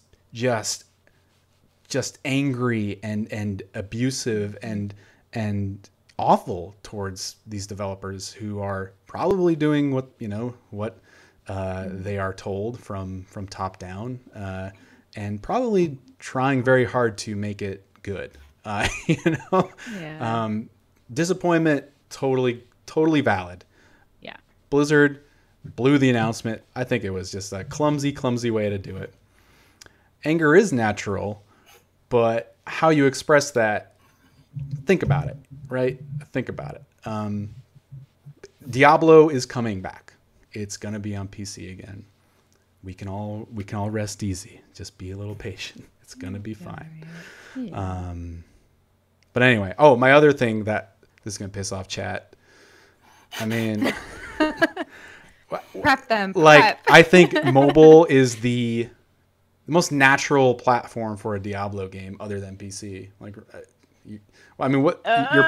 angry and abusive and awful towards these developers who are probably doing what they are told from top down, and probably trying very hard to make it good. Yeah. Disappointment, totally valid. Yeah. Blizzard blew the announcement. I think it was just a clumsy way to do it. Anger is natural, but how you express that, think about it, right? Think about it. Diablo is coming back. It's going to be on PC again. We can all rest easy. Just be a little patient. It's going to be fine. Yeah. But anyway, my other thing that this is going to piss off chat. I mean, prep them. I think mobile is the most natural platform for a Diablo game other than PC. You're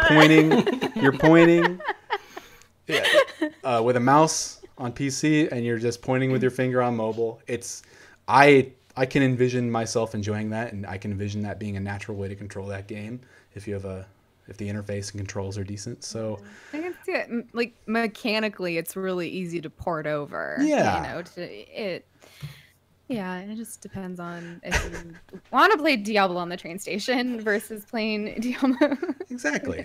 pointing with a mouse on PC, and you're just pointing with your finger on mobile. I can envision myself enjoying that, and I can envision that being a natural way to control that game if the interface and controls are decent. So I can see it. Like mechanically, it's really easy to port over. Yeah. Yeah, it just depends on if you want to play Diablo on the train station versus playing Diablo. Exactly.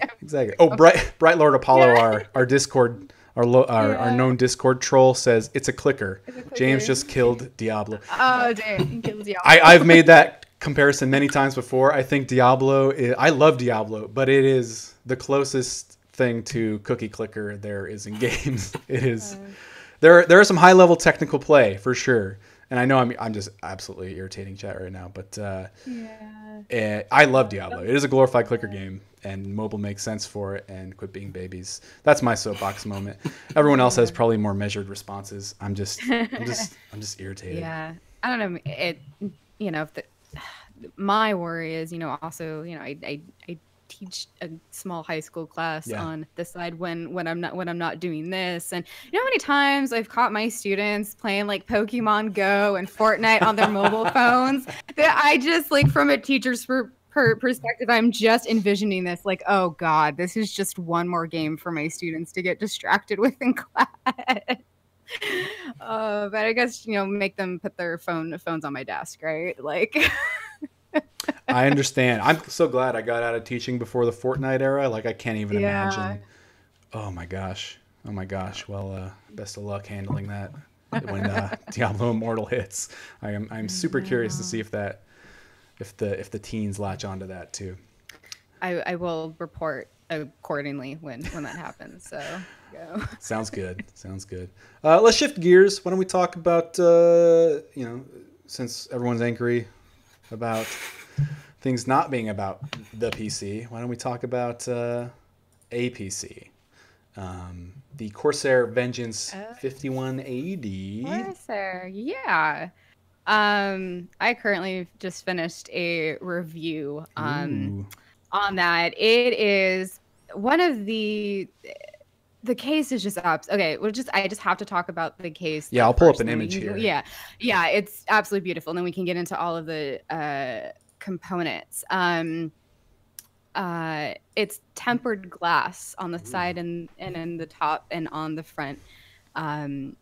Oh, Bright Lord Apollo, our Discord, our known Discord troll says it's a clicker. James just killed Diablo. Oh, damn! He killed Diablo. I've made that comparison many times before. I think I love Diablo, but it is the closest thing to cookie clicker there is in games. It is. There are some high level technical play for sure. And I know I'm just absolutely irritating chat right now, but I love Diablo. It is a glorified clicker game, and mobile makes sense for it. And quit being babies. That's my soapbox moment. Everyone else has probably more measured responses. I'm just irritated. Yeah, I don't know. My worry is, also, I teach a small high school class on the side when I'm not doing this, and how many times I've caught my students playing like Pokemon Go and Fortnite on their mobile phones, that I just, like, from a teacher's perspective, I'm just envisioning this, like, oh god, this is just one more game for my students to get distracted with in class. But I guess, make them put their phones on my desk, right? Like I understand. I'm so glad I got out of teaching before the Fortnite era. Like, I can't even imagine. Oh my gosh. Well, best of luck handling that when Diablo Immortal hits. I'm super curious to see if the teens latch onto that too. I will report accordingly when that happens. So go. Sounds good. Let's shift gears. Why don't we talk about since everyone's angry about things not being about the PC, why don't we talk about a PC? The Corsair Vengance 5180. Corsair, yeah. I currently just finished a review on that. It is one of the case is just okay. I just have to talk about the case. Yeah, I'll pull up an image here. Yeah, it's absolutely beautiful. And then we can get into all of the components. It's tempered glass on the side and in the top and on the front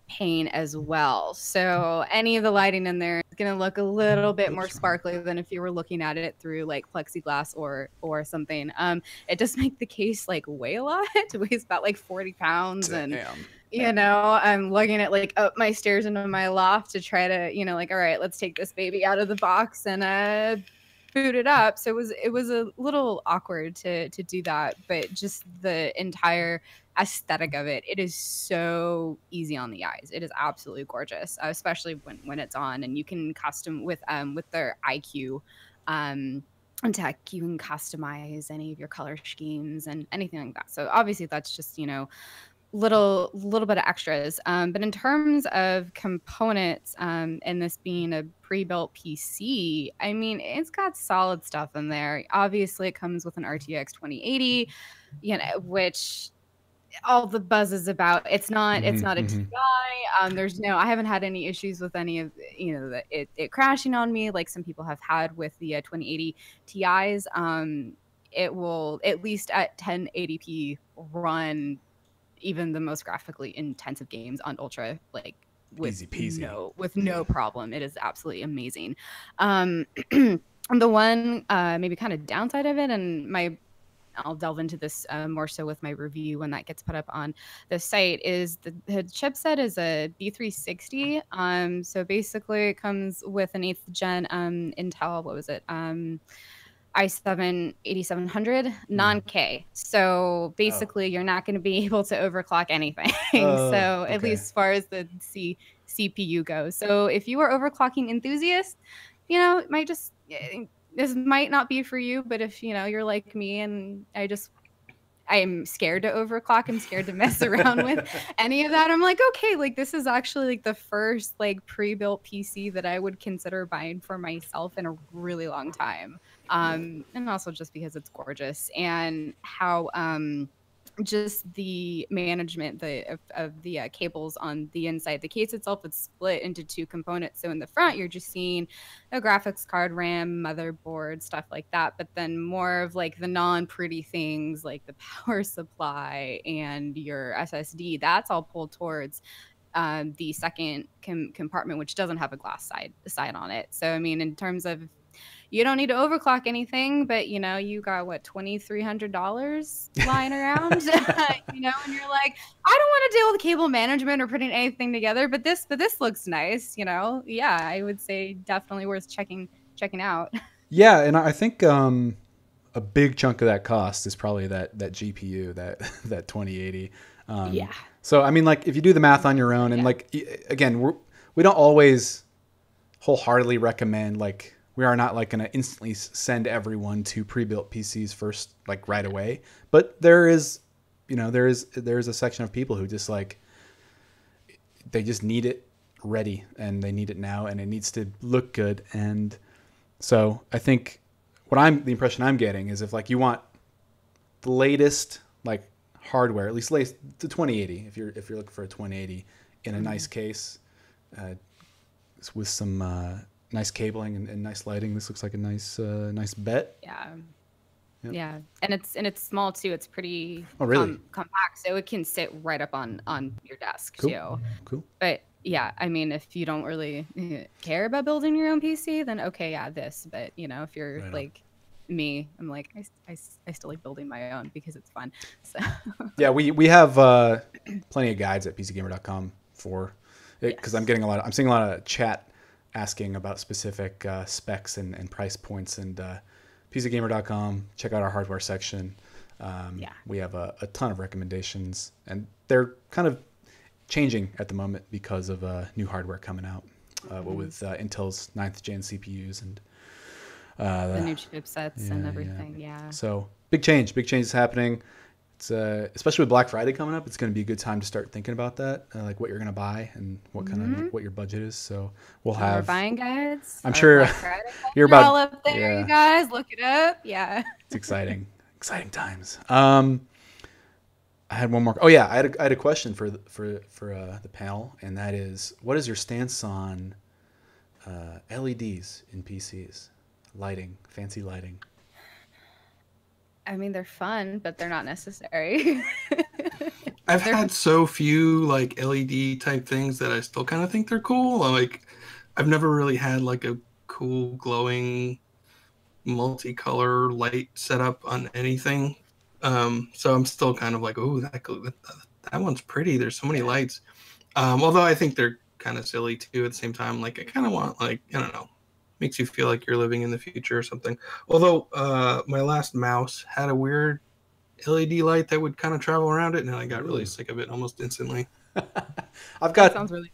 pane as well. So any of the lighting in there is going to look a little bit more sparkly than if you were looking at it through like plexiglass or something. It does make the case like weigh a lot. It weighs about like 40 pounds. And I'm lugging it like up my stairs into my loft to try to, like, all right, let's take this baby out of the box and boot it up. So it was a little awkward to do that, but just the entire aesthetic of it is so easy on the eyes. It is absolutely gorgeous, especially when it's on, and you can custom with their IQ tech, you can customize any of your color schemes and anything like that. So obviously that's just little bit of extras, but in terms of components, and this being a pre-built PC, I mean, it's got solid stuff in there. Obviously it comes with an RTX 2080, which all the buzz is about. It's not a TI. I haven't had any issues with any of it crashing on me like some people have had with the 2080 Ti's. It will, at least at 1080p, run even the most graphically intensive games on ultra, like with easy peasy, with no problem. It is absolutely amazing. The one maybe kind of downside of it, and I'll delve into this more so with my review when that gets put up on the site, is the chipset is a B360. So basically it comes with an 8th gen Intel, what was it? i7 8700 non-K. So basically you're not going to be able to overclock anything. So at least as far as the CPU goes. So if you are overclocking enthusiast, it might just, this might not be for you, but if you're like me and I'm scared to overclock, I'm scared to mess around with any of that, I'm like, okay, like this is actually like the first like pre-built PC that I would consider buying for myself in a really long time. And also just because it's gorgeous and how just the management of the cables on the inside. The case itself is split into two components. So in the front, you're just seeing a graphics card, RAM, motherboard, stuff like that. But then more of like the non-pretty things like the power supply and your SSD, that's all pulled towards the second compartment, which doesn't have a glass side on it. So I mean, in terms of, you don't need to overclock anything, but you know, you got what, $2,300 lying around, you know, and you're like, I don't want to deal with cable management or putting anything together, but this looks nice, you know. Yeah, I would say definitely worth checking out. Yeah, and I think a big chunk of that cost is probably that GPU, that 2080. Yeah. So I mean, like, if you do the math on your own, and like, again, we don't always wholeheartedly recommend, like, we are not like going to instantly send everyone to pre-built PCs first, like right away. But there is a section of people who just like, they just need it ready and they need it now and it needs to look good. And so I think the impression I'm getting is, if like you want the latest like hardware, at least the 2080, if you're looking for a 2080 in a nice case, with some nice cabling and nice lighting, this looks like a nice bet. Yeah. Yep. Yeah, and it's small too. It's pretty compact, so it can sit right up on your desk too. Cool. But yeah, I mean, if you don't really care about building your own PC, then okay, yeah, this. But you know, if you're like me, I'm like, I still like building my own because it's fun. So yeah, we have plenty of guides at PCGamer.com for it, because I'm seeing a lot of chat asking about specific specs and price points, and PCGamer.com, check out our hardware section. We have a ton of recommendations, and they're kind of changing at the moment because of new hardware coming out with Intel's 9th gen CPUs and the new chipsets and everything. Yeah. So big changes happening. It's especially with Black Friday coming up, it's going to be a good time to start thinking about that, like what you're going to buy and what kind of what your budget is. So we'll have our buying guides. I'm sure you're about all up there, you guys. Look it up. Yeah, it's exciting times. I had one more. Oh yeah, I had a question for the panel, and that is, what is your stance on LEDs in PCs, lighting, fancy lighting? I mean, they're fun, but they're not necessary. I've had so few like LED type things that I still kind of think they're cool. Like, I've never really had like a cool glowing multicolor light setup on anything. So I'm still kind of like, oh, that one's pretty. There's so many lights. Although I think they're kind of silly too at the same time. Like, I kind of want, like, I don't know, makes you feel like you're living in the future or something. Although my last mouse had a weird LED light that would kind of travel around it, and I got really sick of it almost instantly. That sounds really.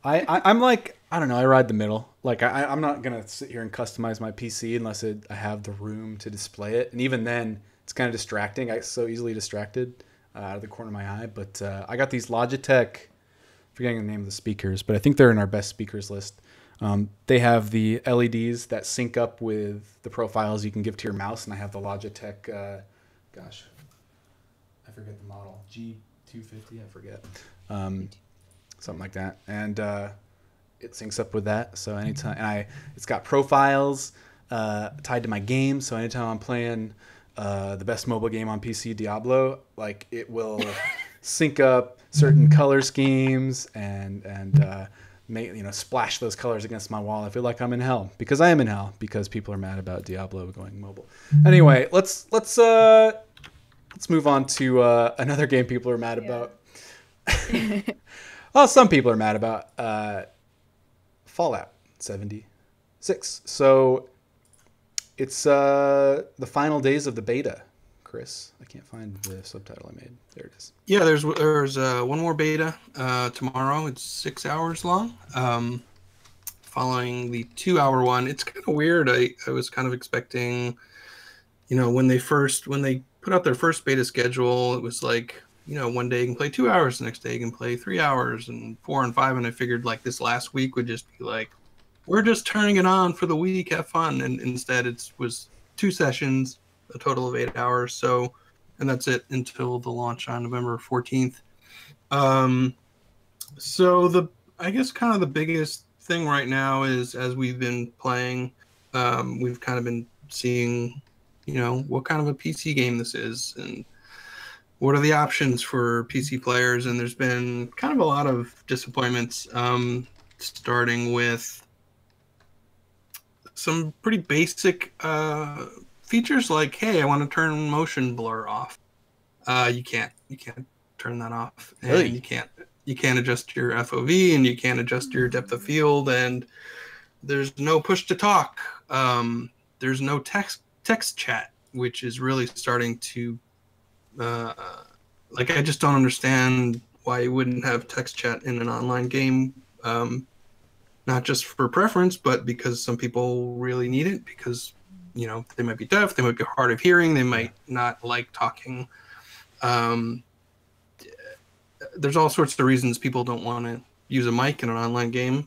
I'm like, I don't know, I ride the middle. Like, I'm not gonna sit here and customize my PC unless I have the room to display it, and even then it's kind of distracting. I get so easily distracted out of the corner of my eye. But I got these Logitech, forgetting the name of the speakers, but I think they're in our best speakers list. They have the LEDs that sync up with the profiles you can give to your mouse, and I have the Logitech, I forget the model, G250, I forget, something like that, and it syncs up with that. So anytime, and it's got profiles tied to my game. So anytime I'm playing the best mobile game on PC, Diablo, like, it will sync up certain color schemes and splash those colors against my wall. I feel like I'm in hell, because I am in hell, because people are mad about Diablo going mobile. Anyway, let's move on to another game people are mad about. Well, some people are mad about Fallout 76. So it's the final days of the beta. Chris, I can't find the subtitle I made. There it is. Yeah, there's one more beta tomorrow. It's 6 hours long. Following the 2-hour one, it's kind of weird. I was kind of expecting, when they put out their first beta schedule, it was like, one day you can play 2 hours, the next day you can play 3 hours, and 4 and 5. And I figured like this last week would just be like, we're just turning it on for the week, have fun. And instead it was 2 sessions, a total of 8 hours. So and that's it until the launch on November 14th. So I guess kind of the biggest thing right now is, as we've been playing, we've kind of been seeing, what kind of a PC game this is and what are the options for PC players. And there's been kind of a lot of disappointments, starting with some pretty basic features like, hey, I want to turn motion blur off. You can't turn that off, and Really? you can't adjust your FOV, and you can't adjust your depth of field, and there's no push to talk. There's no text chat, which is really starting to I just don't understand why you wouldn't have text chat in an online game. Not just for preference, but because some people really need it, because they might be deaf, they might be hard of hearing, they might not like talking. There's all sorts of reasons people don't want to use a mic in an online game,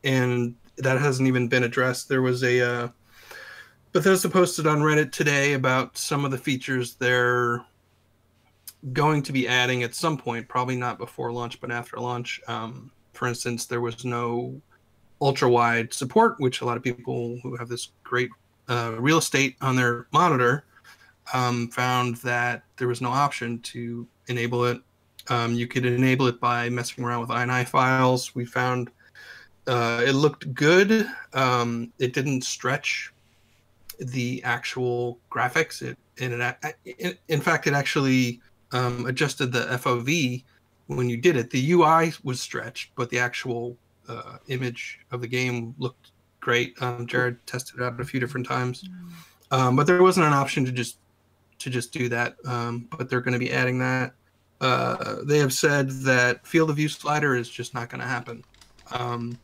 and that hasn't even been addressed. There was a Bethesda posted on Reddit today about some of the features they're going to be adding at some point, probably not before launch, but after launch. For instance, there was no ultra-wide support, which a lot of people who have this great real estate on their monitor found that there was no option to enable it. You could enable it by messing around with INI files. We found it looked good. It didn't stretch the actual graphics. In fact, it actually adjusted the FOV when you did it. The UI was stretched, but the actual image of the game looked great. Jared tested it out a few different times, but there wasn't an option to just do that. But they're going to be adding that. They have said that field of view slider is just not going to happen. And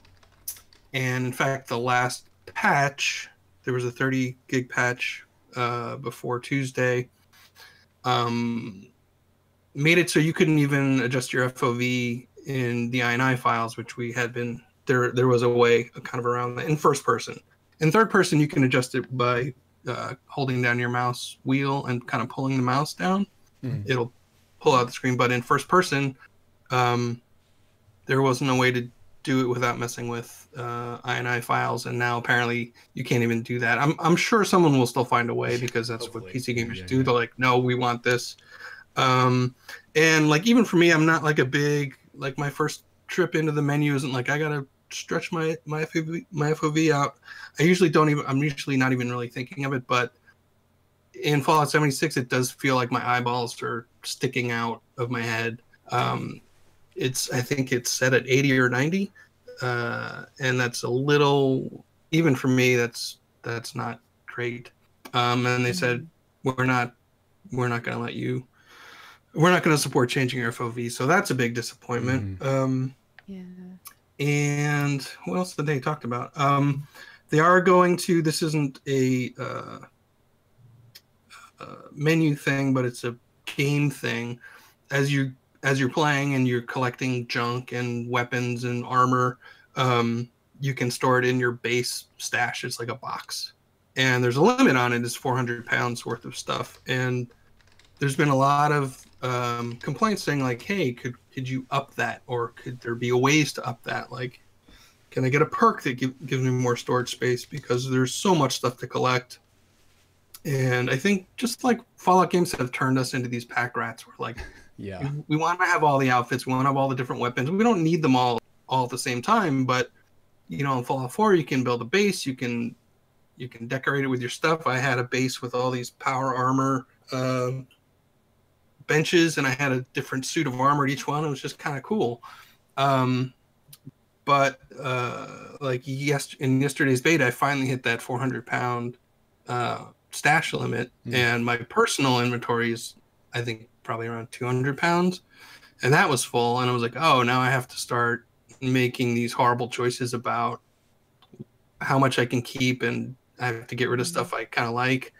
in fact, the last patch, there was a 30 gig patch before Tuesday, made it so you couldn't even adjust your FOV in the INI files, which we had been there. There was a way kind of around that in first person. In third person, you can adjust it by holding down your mouse wheel and kind of pulling the mouse down. It'll pull out the screen. But in first person, there wasn't a way to do it without messing with INI files, and now apparently you can't even do that. I'm sure someone will still find a way, because that's what PC gamers do. They're like, no, we want this. And like, even for me, I'm not like a big, like, my first trip into the menu isn't like I gotta stretch my FOV out. I'm usually not even really thinking of it, but in Fallout 76, it does feel like my eyeballs are sticking out of my head. I think it's set at 80 or 90, and that's a little, even for me, that's not great. And they said we're not going to support changing your FOV, so that's a big disappointment. And what else did they talk about? They are going to. This isn't a menu thing, but it's a game thing. As you're playing and you're collecting junk and weapons and armor, you can store it in your base stash. It's like a box, and there's a limit on it. It's 400 pounds worth of stuff, and there's been a lot of complaints saying like, hey, could you up that, or could there be ways to up that? Like, can I get a perk that gives me more storage space, because there's so much stuff to collect. And I think just like Fallout games have turned us into these pack rats. We're like, we want to have all the outfits, we want to have all the different weapons. We don't need them all at the same time, but in Fallout 4 you can build a base, you can decorate it with your stuff. I had a base with all these power armor benches, and I had a different suit of armor at each one. It was just kind of cool. But like in yesterday's beta, I finally hit that 400-pound stash limit, and my personal inventory is, I think, probably around 200 pounds, and that was full. And I was like, oh, now I have to start making these horrible choices about how much I can keep, and I have to get rid of stuff I kind of like.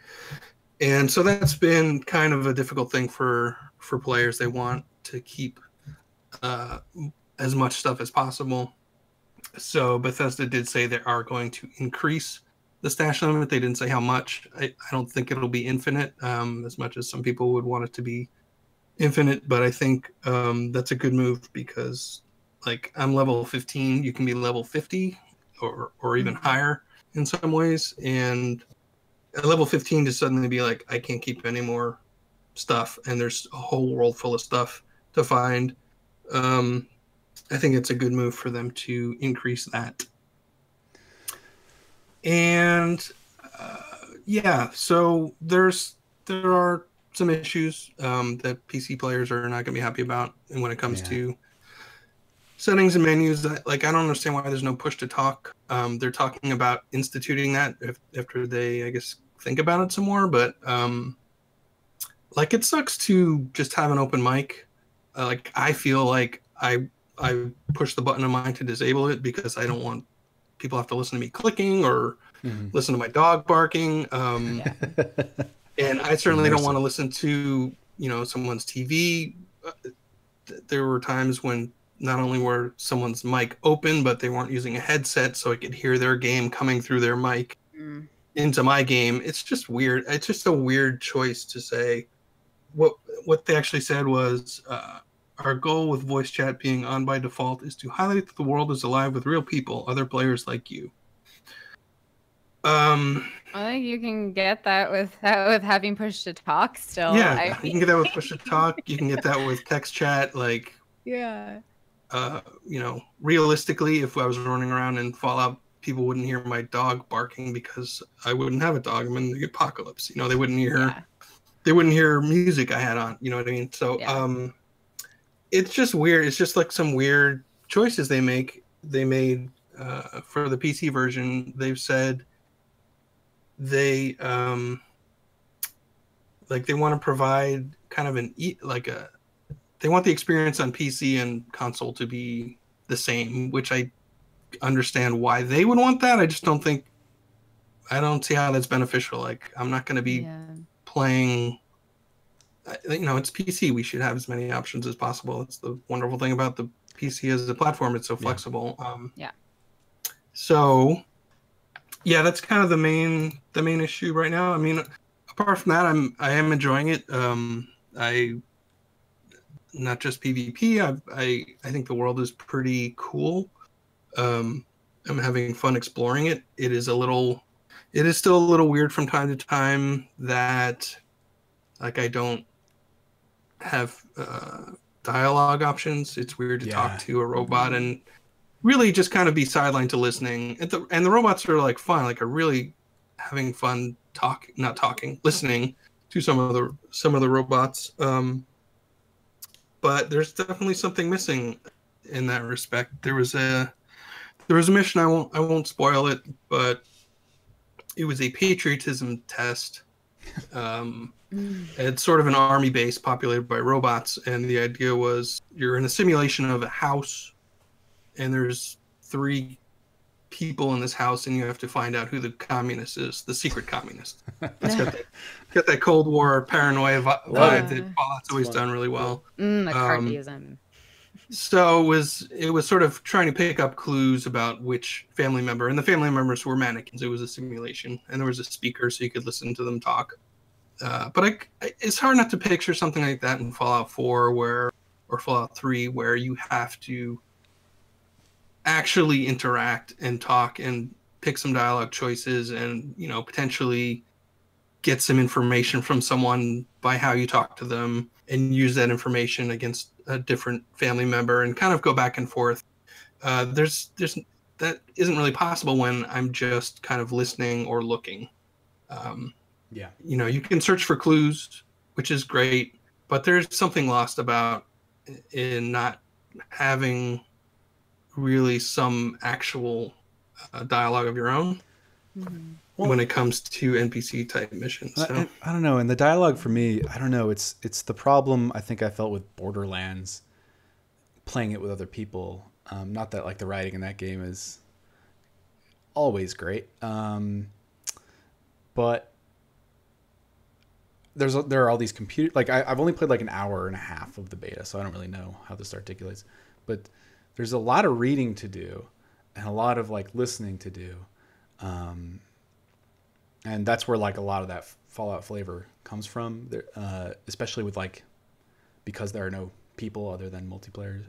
And so that's been kind of a difficult thing for players. They want to keep as much stuff as possible. So Bethesda did say they are going to increase the stash limit. They didn't say how much. I don't think it'll be infinite, as much as some people would want it to be infinite. But I think that's a good move because, like, I'm level 15. You can be level 50 or even higher in some ways. And at level 15 to suddenly be like, I can't keep any more stuff, and there's a whole world full of stuff to find. I think it's a good move for them to increase that. And yeah, so there are some issues that PC players are not going to be happy about, and when it comes to settings and menus, I don't understand why there's no push to talk. They're talking about instituting that after they, I guess, think about it some more. But like, it sucks to just have an open mic. Like, I feel like I push the button on mine to disable it because I don't want people have to listen to me clicking or listen to my dog barking. And I certainly don't want to listen to, someone's TV. There were times when not only were someone's mic open, but they weren't using a headset, so I could hear their game coming through their mic into my game. It's just weird. It's just a weird choice to say. What they actually said was, our goal with voice chat being on by default is to highlight that the world is alive with real people, other players like you. I think you can get that with having push to talk still. Yeah, you can get that with push to talk. You can get that with text chat. Like, yeah. Realistically, if I was running around in Fallout, people wouldn't hear my dog barking because I wouldn't have a dog. I'm in the apocalypse. They wouldn't hear music I had on. You know what I mean? So it's just weird. It's just like some weird choices they made for the PC version. They've said they they want to provide kind of they want the experience on PC and console to be the same, which I understand why they would want that. I don't see how that's beneficial. Like, I'm not going to be playing, it's PC. We should have as many options as possible. It's the wonderful thing about the PC as a platform. It's so flexible. So yeah, that's kind of the main issue right now. I mean, apart from that, I am enjoying it. Not just PvP. I think the world is pretty cool. I'm having fun exploring it. It is still a little weird from time to time that, like, I don't have dialogue options. It's weird to talk to a robot and really just kind of be sidelined to listening. And the robots are like fun. Like, are really having fun listening to some of the robots. But there's definitely something missing in that respect. There was a mission, I won't spoil it, but it was a patriotism test. It's sort of an army base populated by robots, and the idea was you're in a simulation of a house, and there's 3 people in this house, and you have to find out who the communist is, the secret communist. It's got that Cold War paranoia vibe that Fallout's always done really well. McCarthyism. So it was sort of trying to pick up clues about which family member, and the family members were mannequins. It was a simulation, and there was a speaker so you could listen to them talk. But it's hard not to picture something like that in Fallout 4 or Fallout 3, where you have to actually interact and talk and pick some dialogue choices and, potentially get some information from someone by how you talk to them and use that information against a different family member and kind of go back and forth. There's that isn't really possible when I'm just kind of listening or looking. You can search for clues, which is great, but there's something lost about in not having really some actual dialogue of your own when it comes to NPC type missions. So. I don't know. And the dialogue for me, I don't know. It's the problem I think I felt with Borderlands, playing it with other people. Not that like the writing in that game is always great, but there are all these computer. Like I've only played like an hour and a half of the beta, so I don't really know how this articulates. But there's a lot of reading to do and a lot of like listening to do. and that's where like a lot of that Fallout flavor comes from, especially with like, because there are no people other than multiplayer,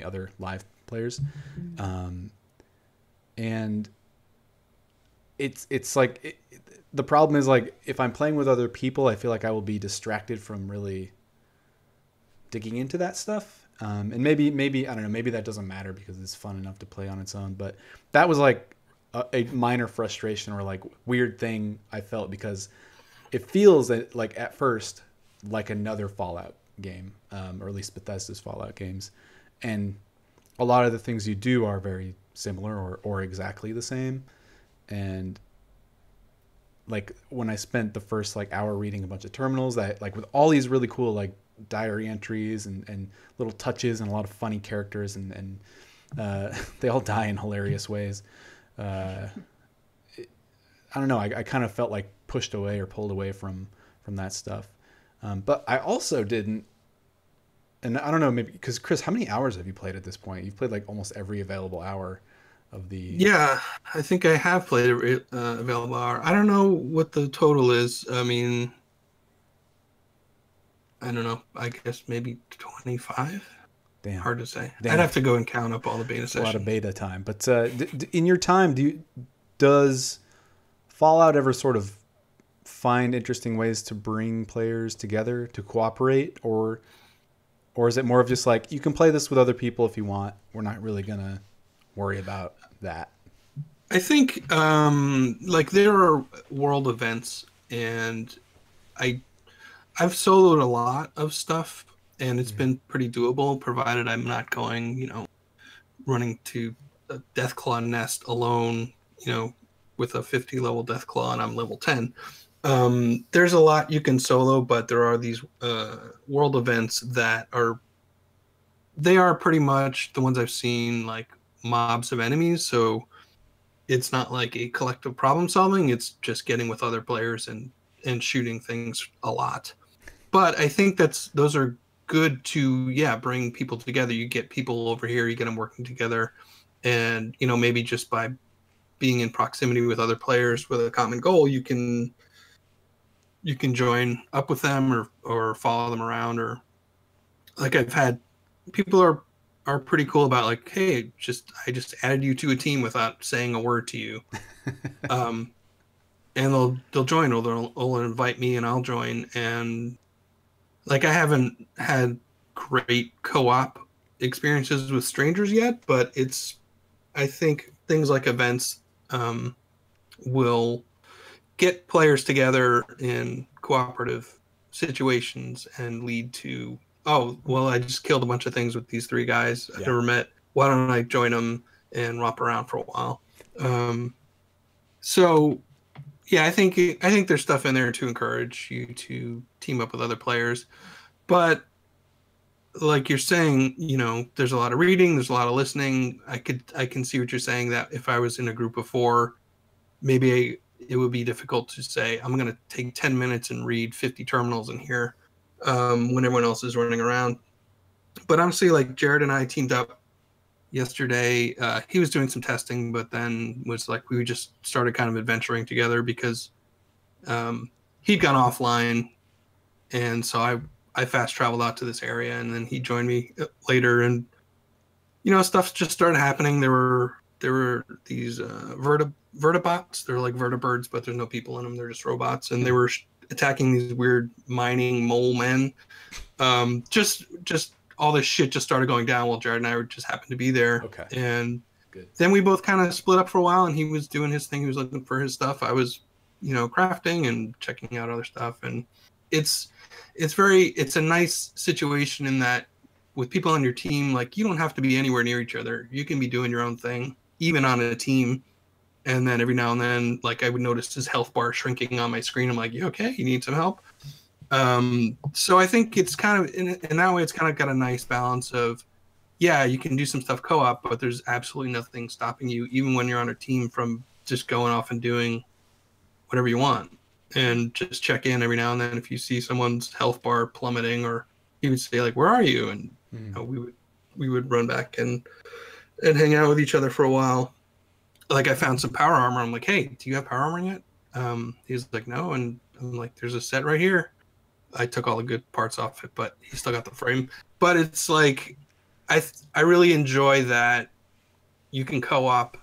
other live players. And it's like, the problem is like, if I'm playing with other people, I feel like I will be distracted from really digging into that stuff. And maybe, I don't know, maybe that doesn't matter because it's fun enough to play on its own. But that was like a minor frustration or like weird thing I felt, because it feels like at first like another Fallout game, or at least Bethesda's Fallout games. And a lot of the things you do are very similar or exactly the same. And like when I spent the first like hour reading a bunch of terminals, that like with all these really cool like diary entries and little touches and a lot of funny characters, and they all die in hilarious ways. I don't know. I kind of felt like pushed away or pulled away from that stuff. But I also didn't, and I don't know, maybe because Chris, how many hours have you played at this point? You've played like almost every available hour of the. Yeah, I think I have played available hour. I don't know what the total is. I mean, I don't know. I guess maybe 25. Damn. Hard to say. Damn. I'd have to go and count up all the beta sessions. A lot of beta time. But in your time, does Fallout ever sort of find interesting ways to bring players together to cooperate, or is it more of just like, you can play this with other people if you want, we're not really gonna worry about that? I think like there are world events, and I've soloed a lot of stuff, and it's been pretty doable, provided I'm not going, running to a Deathclaw nest alone, with a 50 level Deathclaw and I'm level 10. There's a lot you can solo, but there are these world events that they are pretty much the ones I've seen, like mobs of enemies. So it's not like a collective problem solving. It's just getting with other players and shooting things a lot. But I think those are good to, bring people together. You get people over here, you get them working together, and, maybe just by being in proximity with other players with a common goal, you can join up with them or follow them around. Or like I've had people are pretty cool about like, hey, I just added you to a team without saying a word to you. And they'll join, or they'll invite me and I'll join. And like, I haven't had great co-op experiences with strangers yet, but I think things like events will get players together in cooperative situations and lead to, oh, well, I just killed a bunch of things with these three guys I never met. Why don't I join them and romp around for a while? So, yeah, I think there's stuff in there to encourage you to team up with other players. But like you're saying, there's a lot of reading, there's a lot of listening. I can see what you're saying, that if I was in a group of 4, maybe it would be difficult to say, I'm going to take 10 minutes and read 50 terminals in here when everyone else is running around. But honestly, like Jared and I teamed up yesterday. He was doing some testing, but then was like, we just started kind of adventuring together because he'd gone offline. And so I fast traveled out to this area, and then he joined me later, and stuff just started happening. There were these vertibots. They're like vertibirds, but there's no people in them. They're just robots, and they were attacking these weird mining mole men. Just all this shit just started going down while Jared and I just happened to be there. Okay. And good. Then we both kind of split up for a while, and he was doing his thing. He was looking for his stuff. I was, crafting and checking out other stuff. And it's a nice situation in that with people on your team, like, you don't have to be anywhere near each other. You can be doing your own thing, even on a team. And then every now and then, like, I would notice his health bar shrinking on my screen. I'm like, you okay? You need some help? So I think it's kind of, in that way, it's kind of got a nice balance of, you can do some stuff co-op, but there's absolutely nothing stopping you, even when you're on a team, from just going off and doing whatever you want. And just check in every now and then if you see someone's health bar plummeting, or he would say like, where are you? And we would run back and hang out with each other for a while. Like, I found some power armor. I'm like, hey, do you have power armor yet? He was like, no, and I'm like, there's a set right here. I took all the good parts off it, but he still got the frame. But it's like, I really enjoy that you can co-op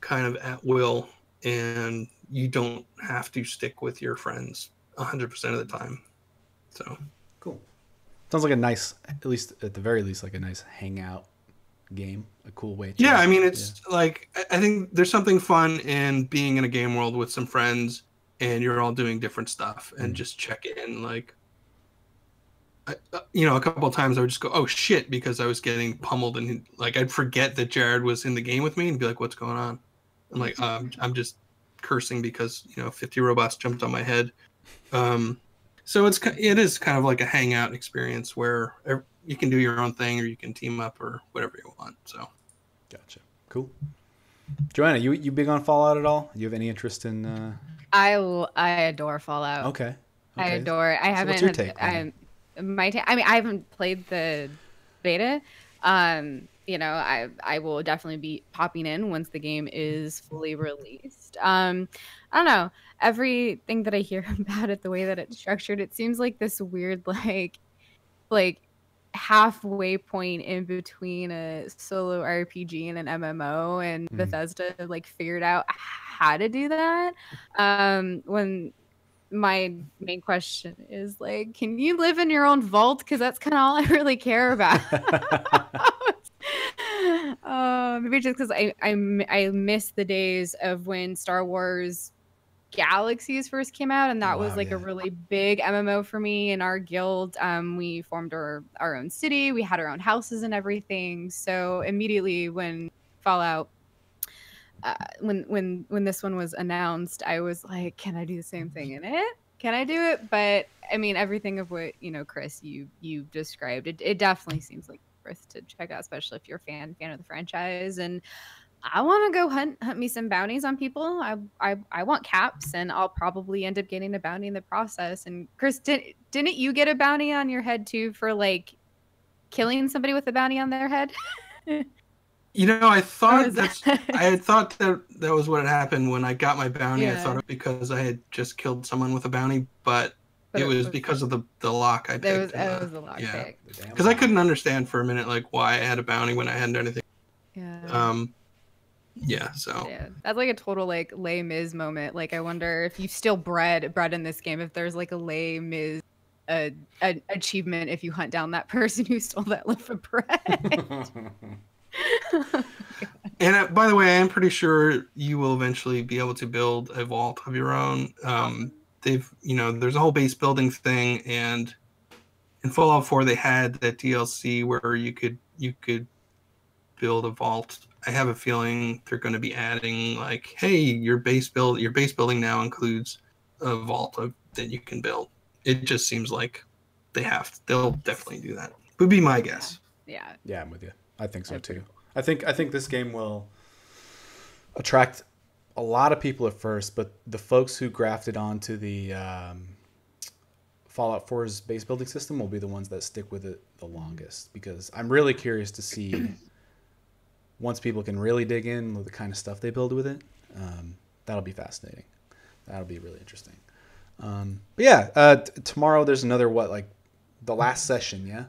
kind of at will, and you don't have to stick with your friends 100% of the time. So cool. Sounds like a nice, at least at the very least, like a nice hangout game. A cool way to... Yeah, I mean, it's like, I think there's something fun in being in a game world with some friends and you're all doing different stuff and just check in. Like, you know, a couple of times I would just go, oh shit, because I was getting pummeled, and like I'd forget that Jared was in the game with me and be like, what's going on? I'm like, I'm just cursing because, you know, 50 robots jumped on my head. So it is kind of like a hangout experience where you can do your own thing or you can team up or whatever you want. So, gotcha. Cool. Joanna, you big on Fallout at all? You have any interest in? I adore Fallout. Okay. I adore. I haven't. What's your take? I mean, I haven't played the beta. You know, I will definitely be popping in once the game is fully released. I don't know. Everything that I hear about it, the way that it's structured, it seems like this weird like halfway point in between a solo RPG and an MMO, and Bethesda like figured out how to do that. When my main question is like, can you live in your own vault? Because that's kind of all I really care about. Maybe just because I miss the days of when Star Wars Galaxies first came out, and that was like a really big MMO for me and our guild. We formed our own city, we had our own houses and everything. So immediately when Fallout, when this one was announced, I was like, can I do the same thing in it? Can I do it? But I mean, everything of what, you know, Chris, you described, it definitely seems like worth to check out, especially if you're a fan of the franchise. And I want to go hunt me some bounties on people. I want caps, and I'll probably end up getting a bounty in the process. And Chris, didn't you get a bounty on your head too for like killing somebody with a bounty on their head? You know, I thought I had thought that was what had happened when I got my bounty. Yeah. I thought it was because I had just killed someone with a bounty, but it was because of the lock I picked. It was the lock pick. Because I couldn't understand for a minute like why I had a bounty when I hadn't done anything. Yeah. Yeah, so yeah, that's like a total like Les Mis moment. Like, I wonder if you still bread in this game, if there's like a Les Mis achievement if you hunt down that person who stole that loaf of bread. Oh, and by the way, I am pretty sure you will eventually be able to build a vault of your own. There's a whole base building thing, and in Fallout 4 they had that DLC where you could build a vault. I have a feeling they're going to be adding like, hey, your base building now includes a vault that you can build. It just seems like they'll definitely do that. Would be my guess. Yeah. Yeah, I'm with you. I think so too. I think this game will attract a lot of people at first, but the folks who grafted onto the Fallout 4's base building system will be the ones that stick with it the longest, because I'm really curious to see once people can really dig in with the kind of stuff they build with it. That'll be fascinating. That'll be really interesting. But yeah, tomorrow there's another the last session, yeah?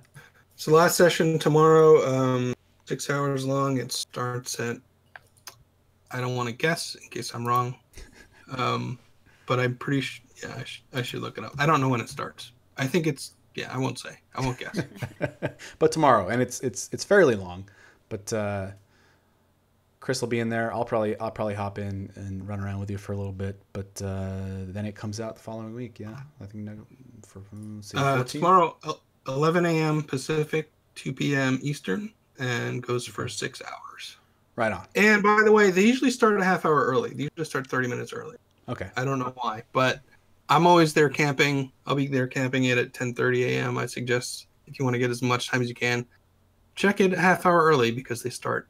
So last session tomorrow, 6 hours long. It starts at, I don't want to guess in case I'm wrong, but I'm pretty sure. Yeah, I should look it up. I don't know when it starts. I think it's I won't say. I won't guess. But tomorrow, and it's fairly long, but Chris will be in there. I'll probably hop in and run around with you for a little bit, but then it comes out the following week. Yeah, I think for tomorrow, 11 a.m. Pacific, 2 p.m. Eastern, and goes for 6 hours. Right on. And by the way, they usually start a half hour early. They usually start 30 minutes early. Okay. I don't know why, but I'm always there camping. I'll be there camping it at 10:30 a.m. I suggest if you want to get as much time as you can, check it a half hour early because they start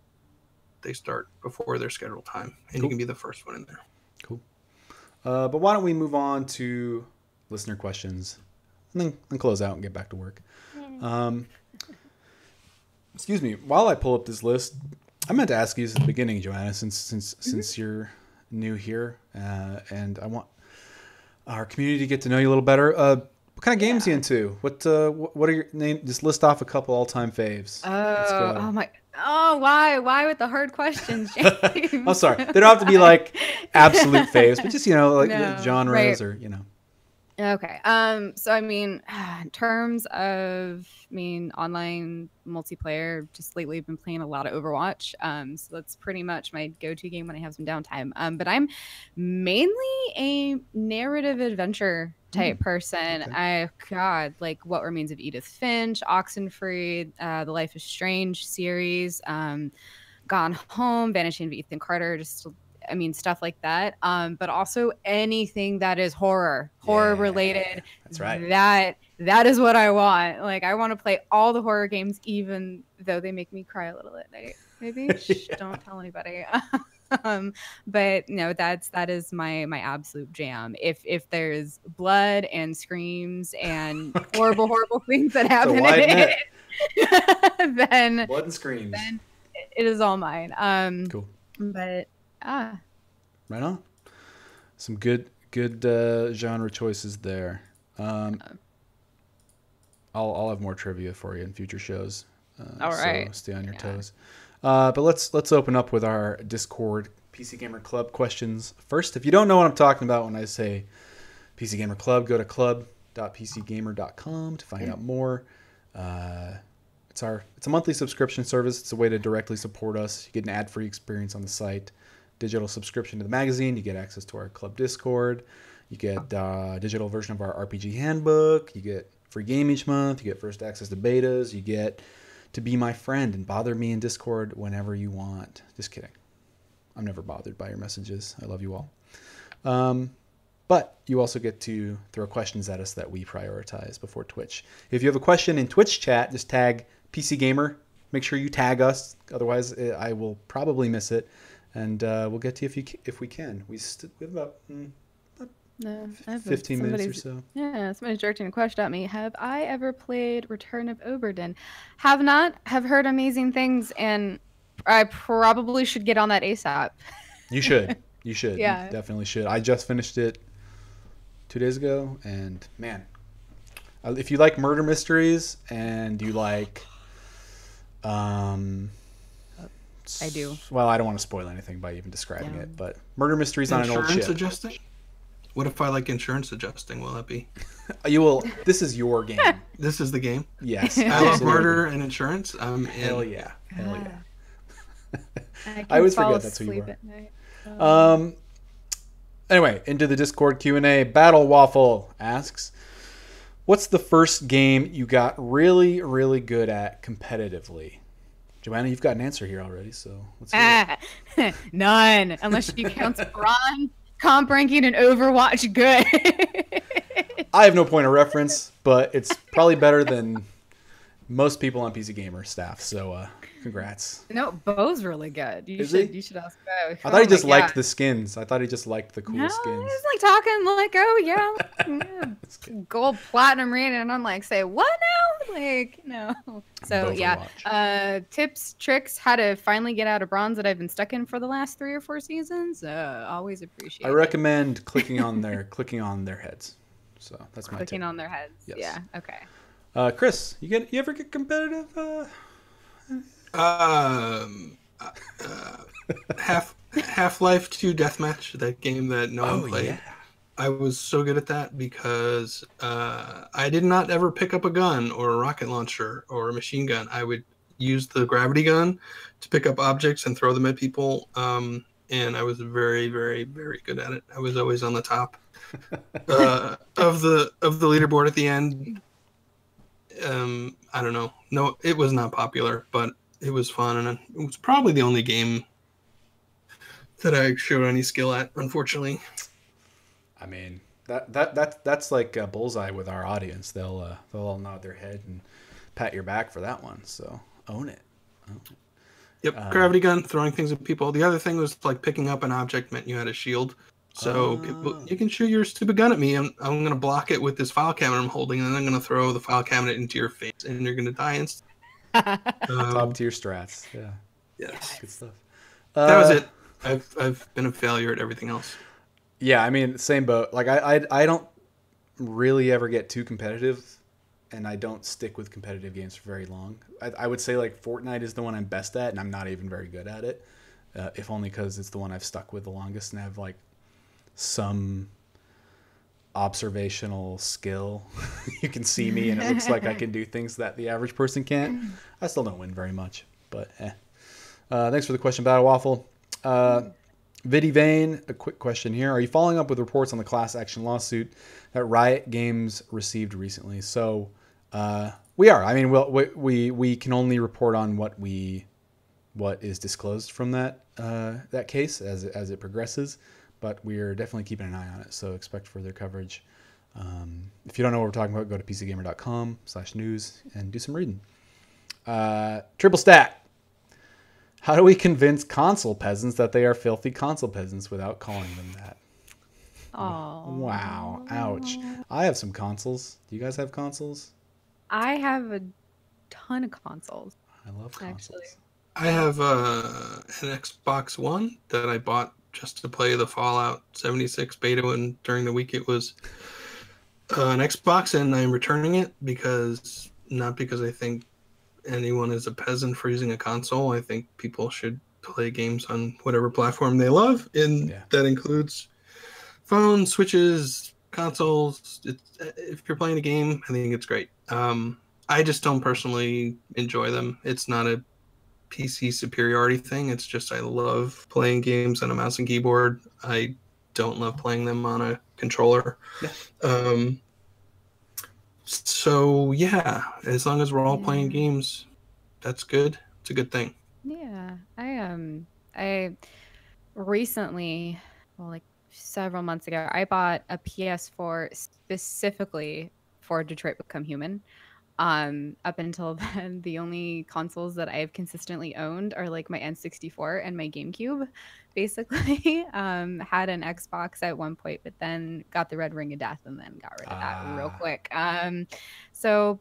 before their scheduled time, and cool. You can be the first one in there. Cool. But why don't we move on to listener questions and then close out and get back to work. Excuse me. While I pull up this list, I meant to ask you at the beginning, Joanna, since you're new here, and I want our community to get to know you a little better. What kind of games are you into? What are your name? Just list off a couple all-time faves. Why with the hard questions, James? I'm sorry. They don't have to be like absolute faves, but just genres right. or Okay. So I mean, in terms of online multiplayer, just lately I've been playing a lot of Overwatch. So that's pretty much my go-to game when I have some downtime. But I'm mainly a narrative adventure type person. Okay. Like What Remains of Edith Finch, Oxenfree, the Life is Strange series, Gone Home, Vanishing of Ethan Carter, stuff like that. But also anything that is horror related. That's right. That is what I want. Like, I want to play all the horror games, even though they make me cry a little at night. Maybe don't tell anybody. But no, that is my absolute jam. If there's blood and screams and horrible things that happen in it, then blood and screams. Then it is all mine. Cool. But right on. Some good genre choices there. I'll have more trivia for you in future shows. All right. So stay on your toes. But let's open up with our Discord PC Gamer Club questions first. If you don't know what I'm talking about when I say PC Gamer Club, go to club.pcgamer.com to find out more. It's a monthly subscription service. It's a way to directly support us. You get an ad-free experience on the site. Digital subscription to the magazine. You get access to our club Discord. You get a digital version of our RPG handbook. You get free game each month. You get first access to betas. You get to be my friend and bother me in Discord whenever you want. Just kidding. I'm never bothered by your messages. I love you all. But you also get to throw questions at us that we prioritize before Twitch. If you have a question in Twitch chat, just tag PC Gamer. Make sure you tag us. Otherwise, I will probably miss it. And we'll get to you if we can. We have about 15 minutes or so. Yeah, somebody's directing a question at me. Have I ever played Return of Oberdin? Have not. Have heard amazing things, and I probably should get on that ASAP. You should. You should. Yeah. You definitely should. I just finished it 2 days ago, and man, if you like murder mysteries and you like I do. Well, I don't want to spoil anything by even describing it, but murder mysteries on an old ship. Insurance adjusting? What if I like insurance adjusting? Will that be? You will. This is your game. This is the game? Yes. I love murder and insurance. Hell yeah. Hell yeah. I always forget that's who you are. Anyway, into the Discord Q&A. Battle Waffle asks, what's the first game you got really, really good at competitively? Joanna, you've got an answer here already, so let's hear it. None, unless you count Braun, comp ranking, and Overwatch good. I have no point of reference, but it's probably better than most people on PC Gamer staff, so congrats. No, Bo's really good. You should ask Bo. I thought he just liked the skins. I thought he just liked the cool skins. He's like talking like, oh yeah, gold, platinum rating, and I'm like, say what now? Like, no. So tips, tricks, how to finally get out of bronze that I've been stuck in for the last 3 or 4 seasons. Always appreciate. I recommend clicking on their heads. So that's my clicking tip. on their heads. Yes. Yeah. Okay. Chris, you ever get competitive? Half-Life 2 Deathmatch, that game that no one played. Yeah. I was so good at that because I did not ever pick up a gun or a rocket launcher or a machine gun. I would use the gravity gun to pick up objects and throw them at people. And I was very, very, very good at it. I was always on the top of the leaderboard at the end. I don't know. No, it was not popular, but it was fun, and it was probably the only game that I showed any skill at, unfortunately. I mean, that's like a bullseye with our audience. They'll all nod their head and pat your back for that one. So own it. Yep, gravity gun, throwing things at people. The other thing was like picking up an object meant you had a shield. So people, you can shoot your stupid gun at me. I'm going to block it with this file cabinet I'm holding, and then I'm going to throw the file cabinet into your face, and you're going to die instantly. Top tier strats. Yeah. Yes. Good stuff. That was it. I've been a failure at everything else. Yeah, I mean, same boat. Like I don't really ever get too competitive, and I don't stick with competitive games for very long. I would say like Fortnite is the one I'm best at, and I'm not even very good at it. If only because it's the one I've stuck with the longest and have like some observational skill. You can see me, and it looks like I can do things that the average person can't. I still don't win very much, but thanks for the question, Battle Waffle. Viddy Vane, a quick question here. Are you following up with reports on the class action lawsuit that Riot Games received recently? So we are. I mean, we can only report on what is disclosed from that case as it progresses, but we are definitely keeping an eye on it. So expect further coverage. If you don't know what we're talking about, go to pcgamer.com/news and do some reading. Triple Stack. How do we convince console peasants that they are filthy console peasants without calling them that? Oh. Wow. Ouch. I have some consoles. Do you guys have consoles? I have a ton of consoles. I love consoles. Actually. I have an Xbox One that I bought just to play the Fallout 76 beta, and during the week it was an Xbox, and I'm returning it not because I think anyone is a peasant for using a console. I think people should play games on whatever platform they love, and that includes phones, switches, consoles. If you're playing a game, I think it's great. I just don't personally enjoy them. It's not a PC superiority thing. It's just I love playing games on a mouse and keyboard. I don't love playing them on a controller. Yeah. So yeah, as long as we're all playing games, that's good. It's a good thing. Yeah, I recently, well, like several months ago, I bought a PS4 specifically for Detroit Become Human. Up until then, the only consoles that I've consistently owned are like my N64 and my GameCube. Basically, had an Xbox at one point, but then got the Red Ring of Death and then got rid of that real quick.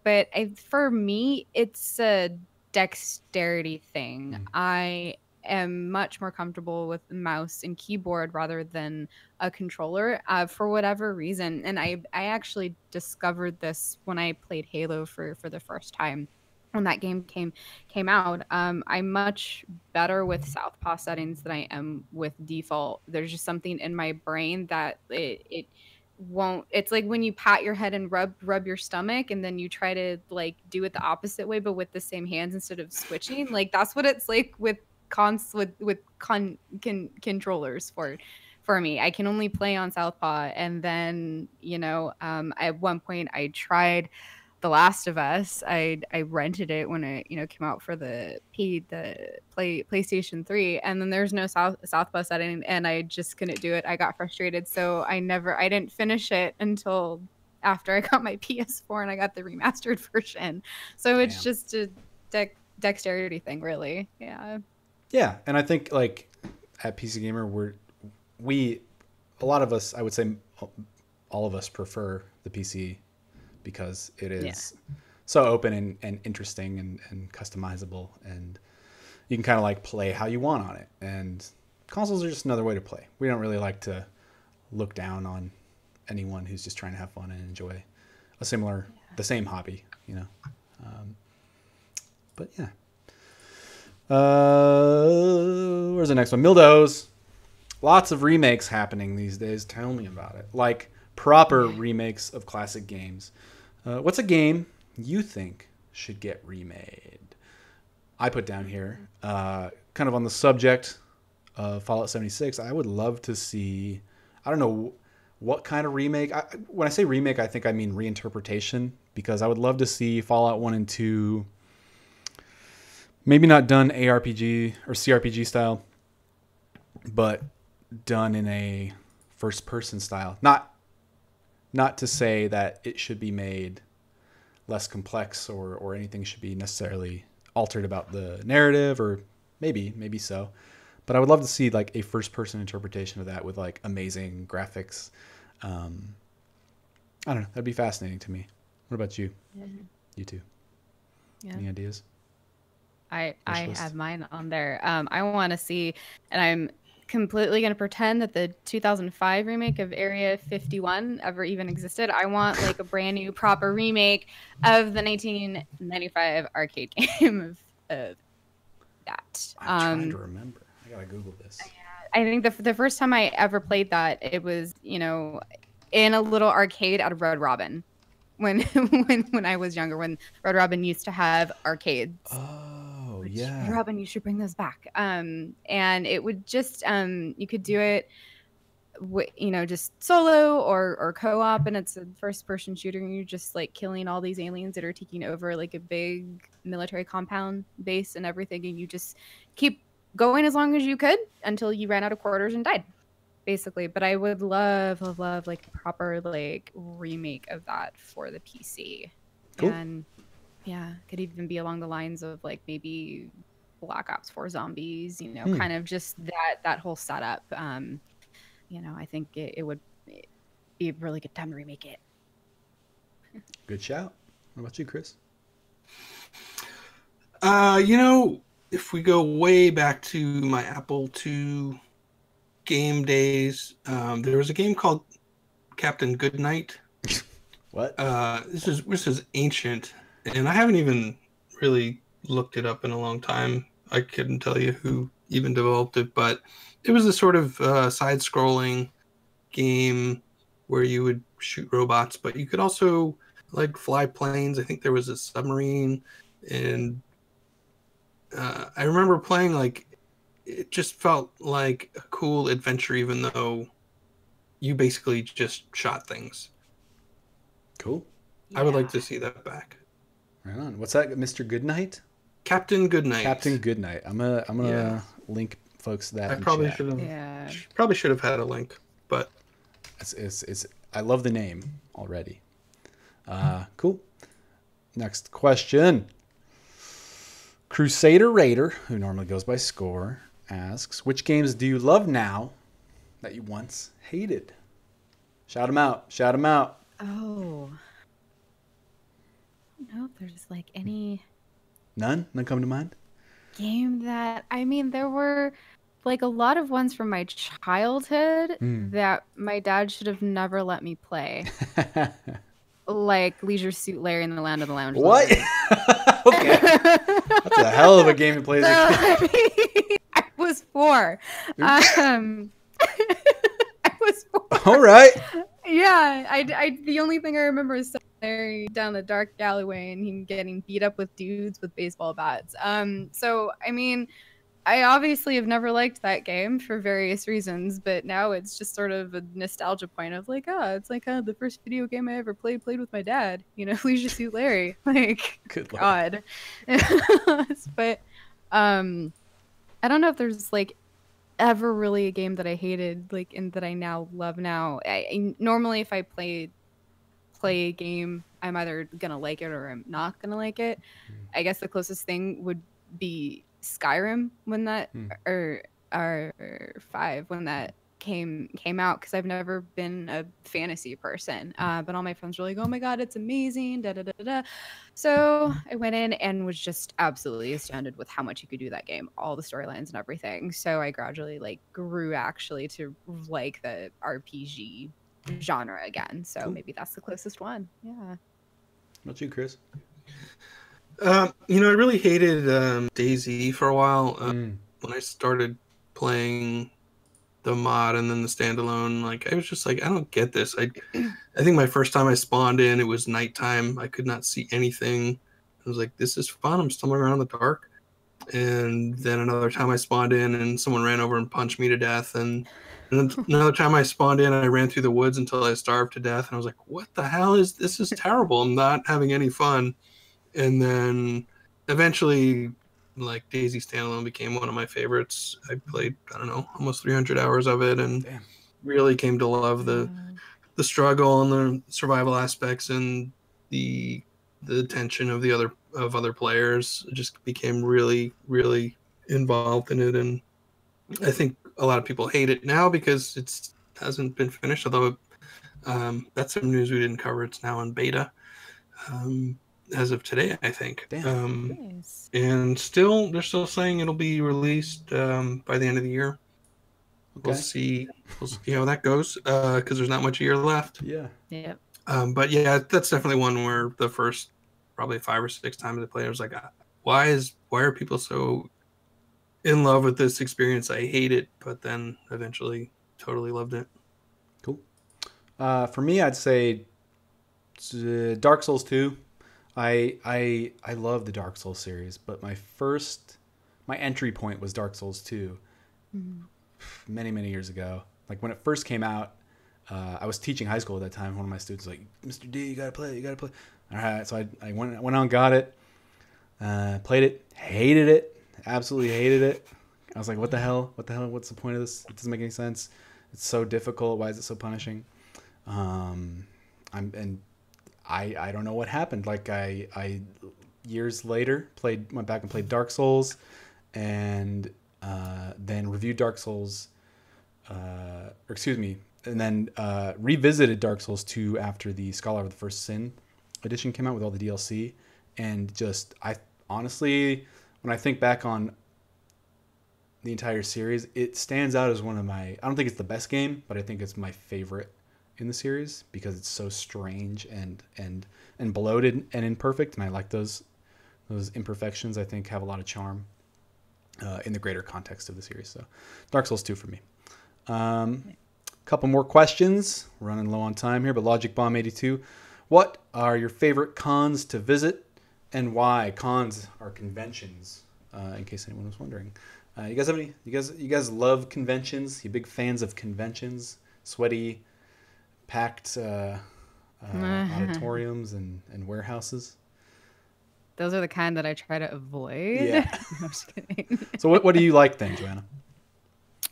But for me, it's a dexterity thing. I am much more comfortable with mouse and keyboard rather than a controller for whatever reason. And I actually discovered this when I played Halo for the first time. When that game came out, I'm much better with Southpaw settings than I am with default. There's just something in my brain that it won't. It's like when you pat your head and rub your stomach, and then you try to like do it the opposite way, but with the same hands instead of switching. Like that's what it's like with controllers for me. I can only play on Southpaw, and then at one point I tried The Last of Us. I rented it when it came out for the PlayStation 3, and then there's no Southpaw setting, and I just couldn't do it. I got frustrated, so I didn't finish it until after I got my PS4 and I got the remastered version. So it's just a dexterity thing, really. Yeah, and I think like at PC Gamer, a lot of us, I would say all of us prefer the PC because it is so open and interesting and customizable, and you can kind of like play how you want on it. And consoles are just another way to play. We don't really like to look down on anyone who's just trying to have fun and enjoy the same hobby, but yeah. Where's the next one? Mildos. Lots of remakes happening these days. Tell me about it. Like proper remakes of classic games. What's a game you think should get remade? I put down here, kind of on the subject of Fallout 76. I would love to see, I don't know what kind of remake. When I say remake, I think I mean reinterpretation, because I would love to see Fallout 1 and 2 maybe not done ARPG or CRPG style, but done in a first-person style. Not to say that it should be made less complex or anything should be necessarily altered about the narrative, or maybe so. But I would love to see like a first-person interpretation of that with like amazing graphics. I don't know. That'd be fascinating to me. What about you? Yeah. You too. Yeah. Any ideas? I have mine on there. I want to see, and I'm completely going to pretend that the 2005 remake of Area 51 ever even existed. I want like a brand new proper remake of the 1995 arcade game of that. I'm trying to remember. I gotta Google this. I think the first time I ever played that, it was, you know, in a little arcade at a Red Robin. When I was younger, when Red Robin used to have arcades. Oh, yeah. Red Robin, you should bring those back. And it would just you could do it, you know, just solo or co-op, and it's a first-person shooter, and you're just like killing all these aliens that are taking over like a big military compound base and everything, and you just keep going as long as you could until you ran out of quarters and died, basically. But I would love like a proper like remake of that for the PC. Cool. And yeah, could even be along the lines of like maybe Black Ops 4 Zombies, you know, kind of just that whole setup. You know, I think it would be a really good time to remake it. Good shout. What about you, Chris? You know, if we go way back to my Apple II game days, there was a game called Captain Goodnight. What? This is ancient, and I haven't even really looked it up in a long time. I couldn't tell you who even developed it, but it was a sort of side-scrolling game where you would shoot robots, but you could also like fly planes. I think there was a submarine, and I remember playing, like, it just felt like a cool adventure, even though you basically just shot things. Cool. I would like to see that back. Right on. What's that, Mr. Goodnight? Captain Goodnight. Captain Goodnight. I'm gonna link folks that. I probably should have. Yeah. Probably should have had a link, but it's I love the name already. Cool. Next question. Crusader Raider, who normally goes by Score, asks, which games do you love now that you once hated? Shout them out. Shout them out. Oh. I don't know if there's like any None come to mind? game that, I mean, there were like a lot of ones from my childhood that my dad should have never let me play. Like Leisure Suit Larry and the Land of the Lounge. What? Okay. That's a hell of a game to play. I was 4. I was 4. All right. Yeah, I the only thing I remember is Larry down the dark alleyway and him getting beat up with dudes with baseball bats. So I mean, I obviously have never liked that game for various reasons, but now it's just sort of a nostalgia point of like, oh, it's like the first video game I ever played with my dad. You know, Leisure Suit Larry. Like, good God. But I don't know if there's like ever really a game that I hated, like, and that I now love now. I normally, if I play a game, I'm either gonna like it or I'm not gonna like it. I guess the closest thing would be Skyrim when that or 5 when that came out, because I've never been a fantasy person, but all my friends were like, oh my god, it's amazing, da da da da. So I went in and was just absolutely astounded with how much you could do that game, all the storylines and everything. So I gradually like grew actually to like the RPG genre again. So cool. Maybe that's the closest one. Yeah. What about you, Chris? You know, I really hated DayZ for a while. When I started playing the mod and then the standalone, like, I was just like, I don't get this. I think my first time I spawned in, it was nighttime. I could not see anything. I was like, this is fun. I'm stumbling around in the dark. And then another time I spawned in and someone ran over and punched me to death. And another time I spawned in, I ran through the woods until I starved to death. And I was like, what the hell is this? This is terrible. I'm not having any fun. And then eventually, like, DayZ Standalone became one of my favorites. I played, I don't know, almost 300 hours of it, and really came to love the struggle and the survival aspects and the tension of other players. I just became really, really involved in it, and I think a lot of people hate it now because it hasn't been finished. Although that's some news we didn't cover. It's now in beta. As of today, I think. Nice. And they're still saying it'll be released by the end of the year. We'll see how that goes, because there's not much a year left. Yeah. Yeah. But yeah, that's definitely one where the first probably 5 or 6 times I played, I was like, why are people so in love with this experience? I hate it, but then eventually totally loved it. Cool. For me, I'd say Dark Souls 2. I love the Dark Souls series, but my entry point was Dark Souls 2 many years ago. Like when it first came out, I was teaching high school at that time. One of my students was like, "Mr. D, you gotta play. All right, so I went on, got it, played it, hated it, absolutely hated it. I was like, what the hell? What's the point of this? It doesn't make any sense. It's so difficult. Why is it so punishing? I don't know what happened. Like I years later went back and played Dark Souls, and then reviewed Dark Souls, and then revisited Dark Souls 2 after the Scholar of the First Sin edition came out with all the DLC, and just I honestly, when I think back on the entire series, it stands out as one of my. I don't think it's the best game, but I think it's my favorite in the series because it's so strange and bloated and imperfect, and I like those imperfections. I think have a lot of charm in the greater context of the series. So, Dark Souls 2 for me. Couple more questions. We're running low on time here, but Logic Bomb 82. What are your favorite cons to visit, and why? Cons are conventions. In case anyone was wondering. You guys have any? You guys love conventions? You big fans of conventions? Sweaty, packed auditoriums and warehouses? Those are the kind that I try to avoid. Yeah. No, I'm just kidding. So what do you like then, Joanna?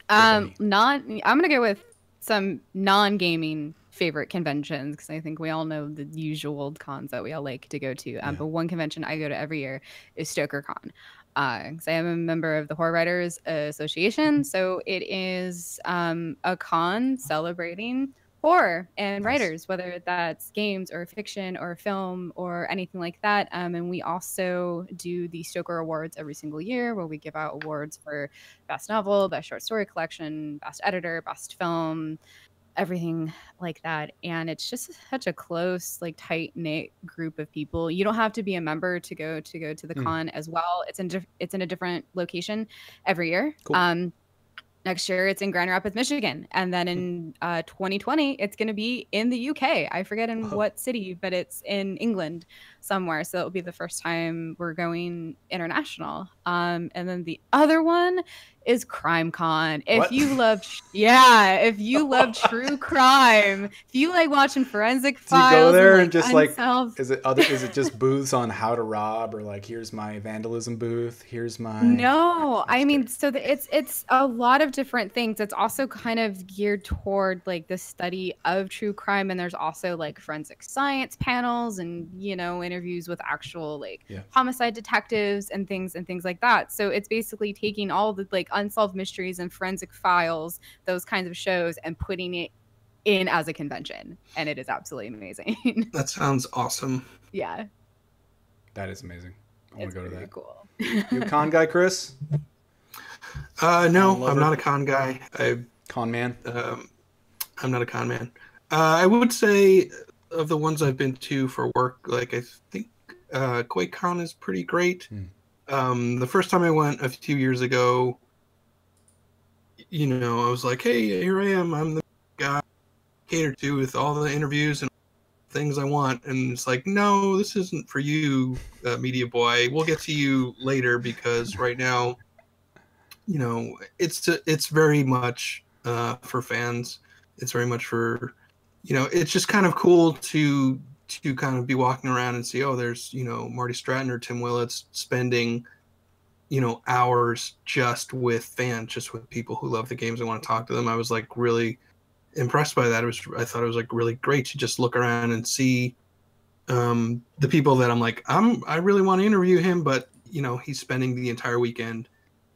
I'm gonna go with some non-gaming favorite conventions because I think we all know the usual cons that we all like to go to. But one convention I go to every year is StokerCon. Because I am a member of the Horror Writers Association, so it is a con celebrating horror and writers, whether that's games or fiction or film or anything like that. And we also do the Stoker Awards every single year, where we give out awards for best novel, best short story collection, best editor, best film, everything like that. And it's just such a close, like, tight knit group of people. You don't have to be a member to go to the con as well. It's in a different location every year. Cool. Next year it's in Grand Rapids, Michigan, and then in 2020 it's going to be in the UK. I forget in what city, but it's in England somewhere. So it'll be the first time we're going international. And then the other one is CrimeCon. If you love true crime, if you like watching forensic files, do you go there and just is it just booths on how to rob, or like, here's my vandalism booth, here's my... No, I mean, so it's a lot of different things. It's also kind of geared toward like the study of true crime, and there's also like forensic science panels and interviews with actual homicide detectives and things like that. So it's basically taking all the like unsolved mysteries and forensic files, those kinds of shows, and putting it in as a convention, and it is absolutely amazing. That sounds awesome. Yeah, that is amazing. I want to go to that. Cool. You a con guy, Chris? No, I'm not a con guy. Con man? I'm not a con man. I would say of the ones I've been to for work, like I think QuakeCon is pretty great. The first time I went a few years ago, I was like, hey, here I am. I'm the guy catered to with all the interviews and things I want. And it's like, no, this isn't for you, media boy. We'll get to you later, because right now, it's very much for fans. It's very much for, it's just kind of cool to kind of be walking around and see, oh, there's, Marty Stratton or Tim Willits spending, hours just with fans, just with people who love the games and want to talk to them. I was like really impressed by that. I thought it was like really great to just look around and see the people that I'm like, I really want to interview him, but he's spending the entire weekend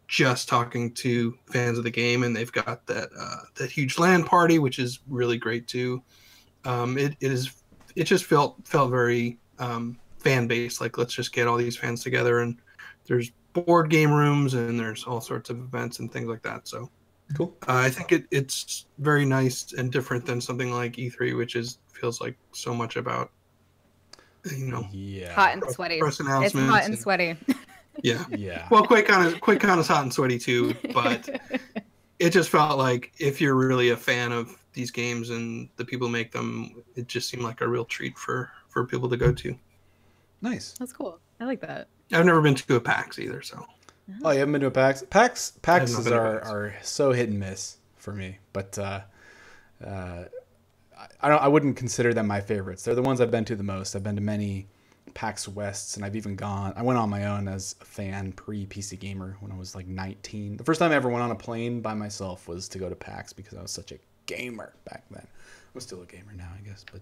just talking to fans of the game, and they've got that huge LAN party, which is really great too. It just felt very fan based. Like, let's just get all these fans together, and there's board game rooms and there's all sorts of events and things like that. So Cool. I think it's very nice and different than something like E3, which feels like so much about, Yeah. Hot and sweaty. Press announcements. It's hot and sweaty. Yeah. Yeah. Well, QuakeCon is hot and sweaty too, but it just felt like if you're really a fan of these games and the people who make them, it just seemed like a real treat for people to go to. Nice. That's cool. I like that. I've never been to a PAX either, so. Oh, you haven't been to a PAX? PAXs are so hit and miss for me, but I wouldn't consider them my favorites. They're the ones I've been to the most. I've been to many PAX Wests, and I went on my own as a fan pre-PC Gamer when I was like 19. The first time I ever went on a plane by myself was to go to PAX because I was such a gamer back then. I'm still a gamer now, I guess, but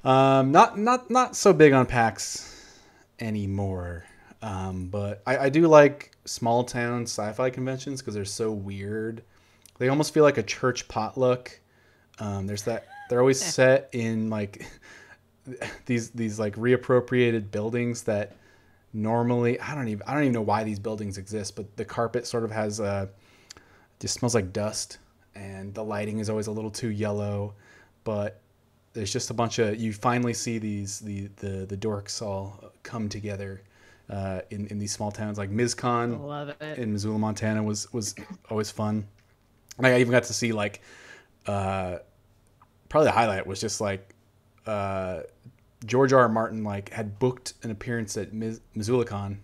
not so big on PAX anymore. But I do like small town sci-fi conventions because they're so weird. They almost feel like a church potluck. They're always set in like these like reappropriated buildings that normally I don't even know why these buildings exist, but the carpet sort of has just smells like dust, and the lighting is always a little too yellow, but there's just a bunch of, you finally see the dorks all come together in these small towns like BlizzCon. Love it. In Missoula, Montana was always fun. And I even got to see like probably the highlight was just like George R. R. Martin like had booked an appearance at MissoulaCon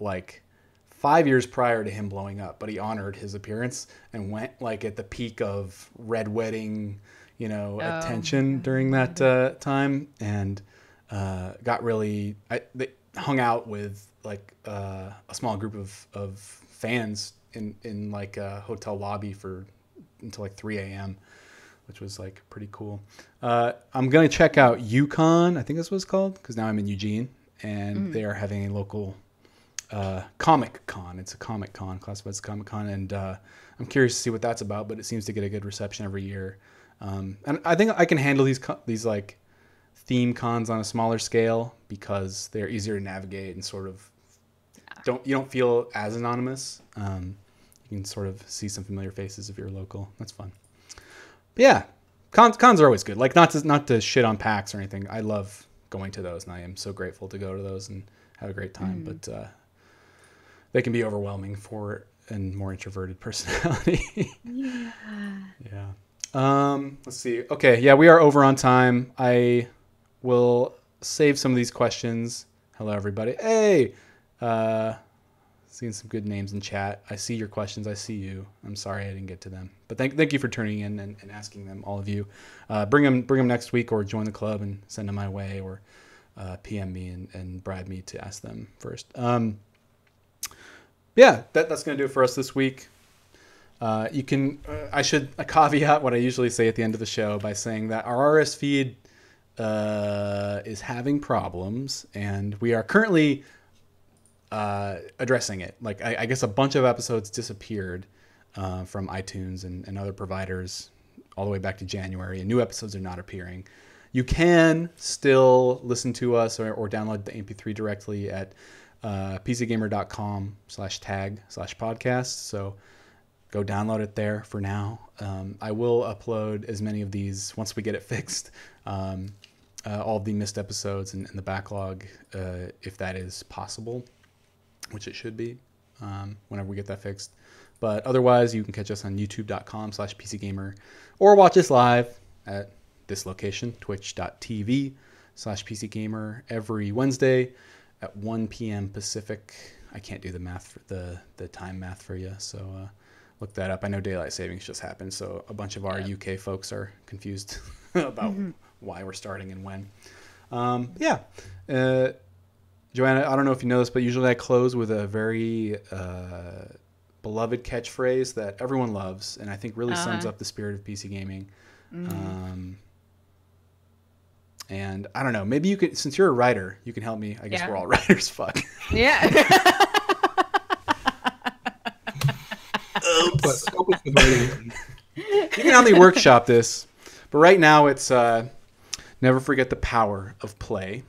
like 5 years prior to him blowing up, but he honored his appearance and went like at the peak of Red Wedding, attention during that time, and they hung out with like a small group of fans in like a hotel lobby until like 3 a.m., which was like pretty cool. I'm going to check out UConn, I think that's what it's called, because now I'm in Eugene, and they are having a local Comic Con. It's a Comic Con, classified as Comic Con, and I'm curious to see what that's about, but it seems to get a good reception every year. And I think I can handle these like theme cons on a smaller scale because they're easier to navigate and sort of you don't feel as anonymous. You can sort of see some familiar faces if you're local. That's fun. But yeah, cons are always good. Like not to shit on PAX or anything. I love going to those, and I am so grateful to go to those and have a great time. But they can be overwhelming for a more introverted personality. Yeah. Let's see. Okay, yeah, we are over on time. I will save some of these questions. Hello, everybody. Hey, seeing some good names in chat. I see your questions. I see you. I'm sorry I didn't get to them, but thank you for tuning in and asking them, all of you. Bring them next week, or join the club and send them my way, or PM me and bribe me to ask them first. Yeah, that's gonna do it for us this week. You can. I should caveat what I usually say at the end of the show by saying that our RS feed is having problems, and we are currently addressing it. Like I guess a bunch of episodes disappeared from iTunes and other providers all the way back to January, and new episodes are not appearing. You can still listen to us or download the MP3 directly at pcgamer.com/tag/podcast. So go download it there for now. I will upload as many of these once we get it fixed. All of the missed episodes and the backlog, if that is possible, which it should be whenever we get that fixed. But otherwise, you can catch us on youtube.com/pcgamer or watch us live at this location, twitch.tv/pcgamer, every Wednesday at 1 p.m. Pacific. I can't do the math for the time math for you, so look that up. I know daylight savings just happened, so a bunch of our UK folks are confused about why we're starting and when. Joanna, I don't know if you know this, but usually I close with a very beloved catchphrase that everyone loves, and I think really sums up the spirit of PC gaming. And I don't know, maybe you could, since you're a writer, you can help me. I guess we're all writers. Fuck. Yeah. Oops. You can help me workshop this, but right now it's never forget the power of play.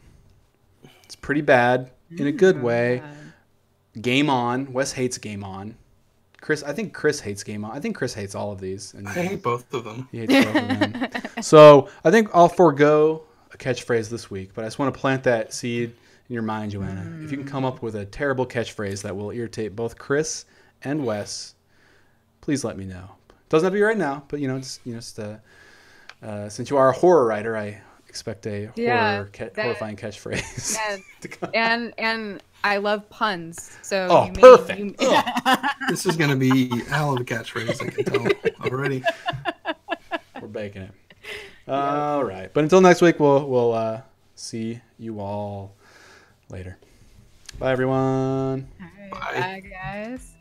It's pretty bad in a good way. Game on. Wes hates Game On. Chris. I think Chris hates Game On. I think Chris hates all of these. And I hate both of them. He hates both of them. So I think I'll forego a catchphrase this week, but I just want to plant that seed in your mind, Joanna. If you can come up with a terrible catchphrase that will irritate both Chris and Wes, please let me know. Doesn't have to be right now, but since you are a horror writer, I expect a horrifying catchphrase. Yeah. and I love puns, so perfect. This is going to be a hell of a catchphrase, I can tell already. We're baking it. All right, but until next week, we'll see you all later. Bye, everyone. All right, bye guys.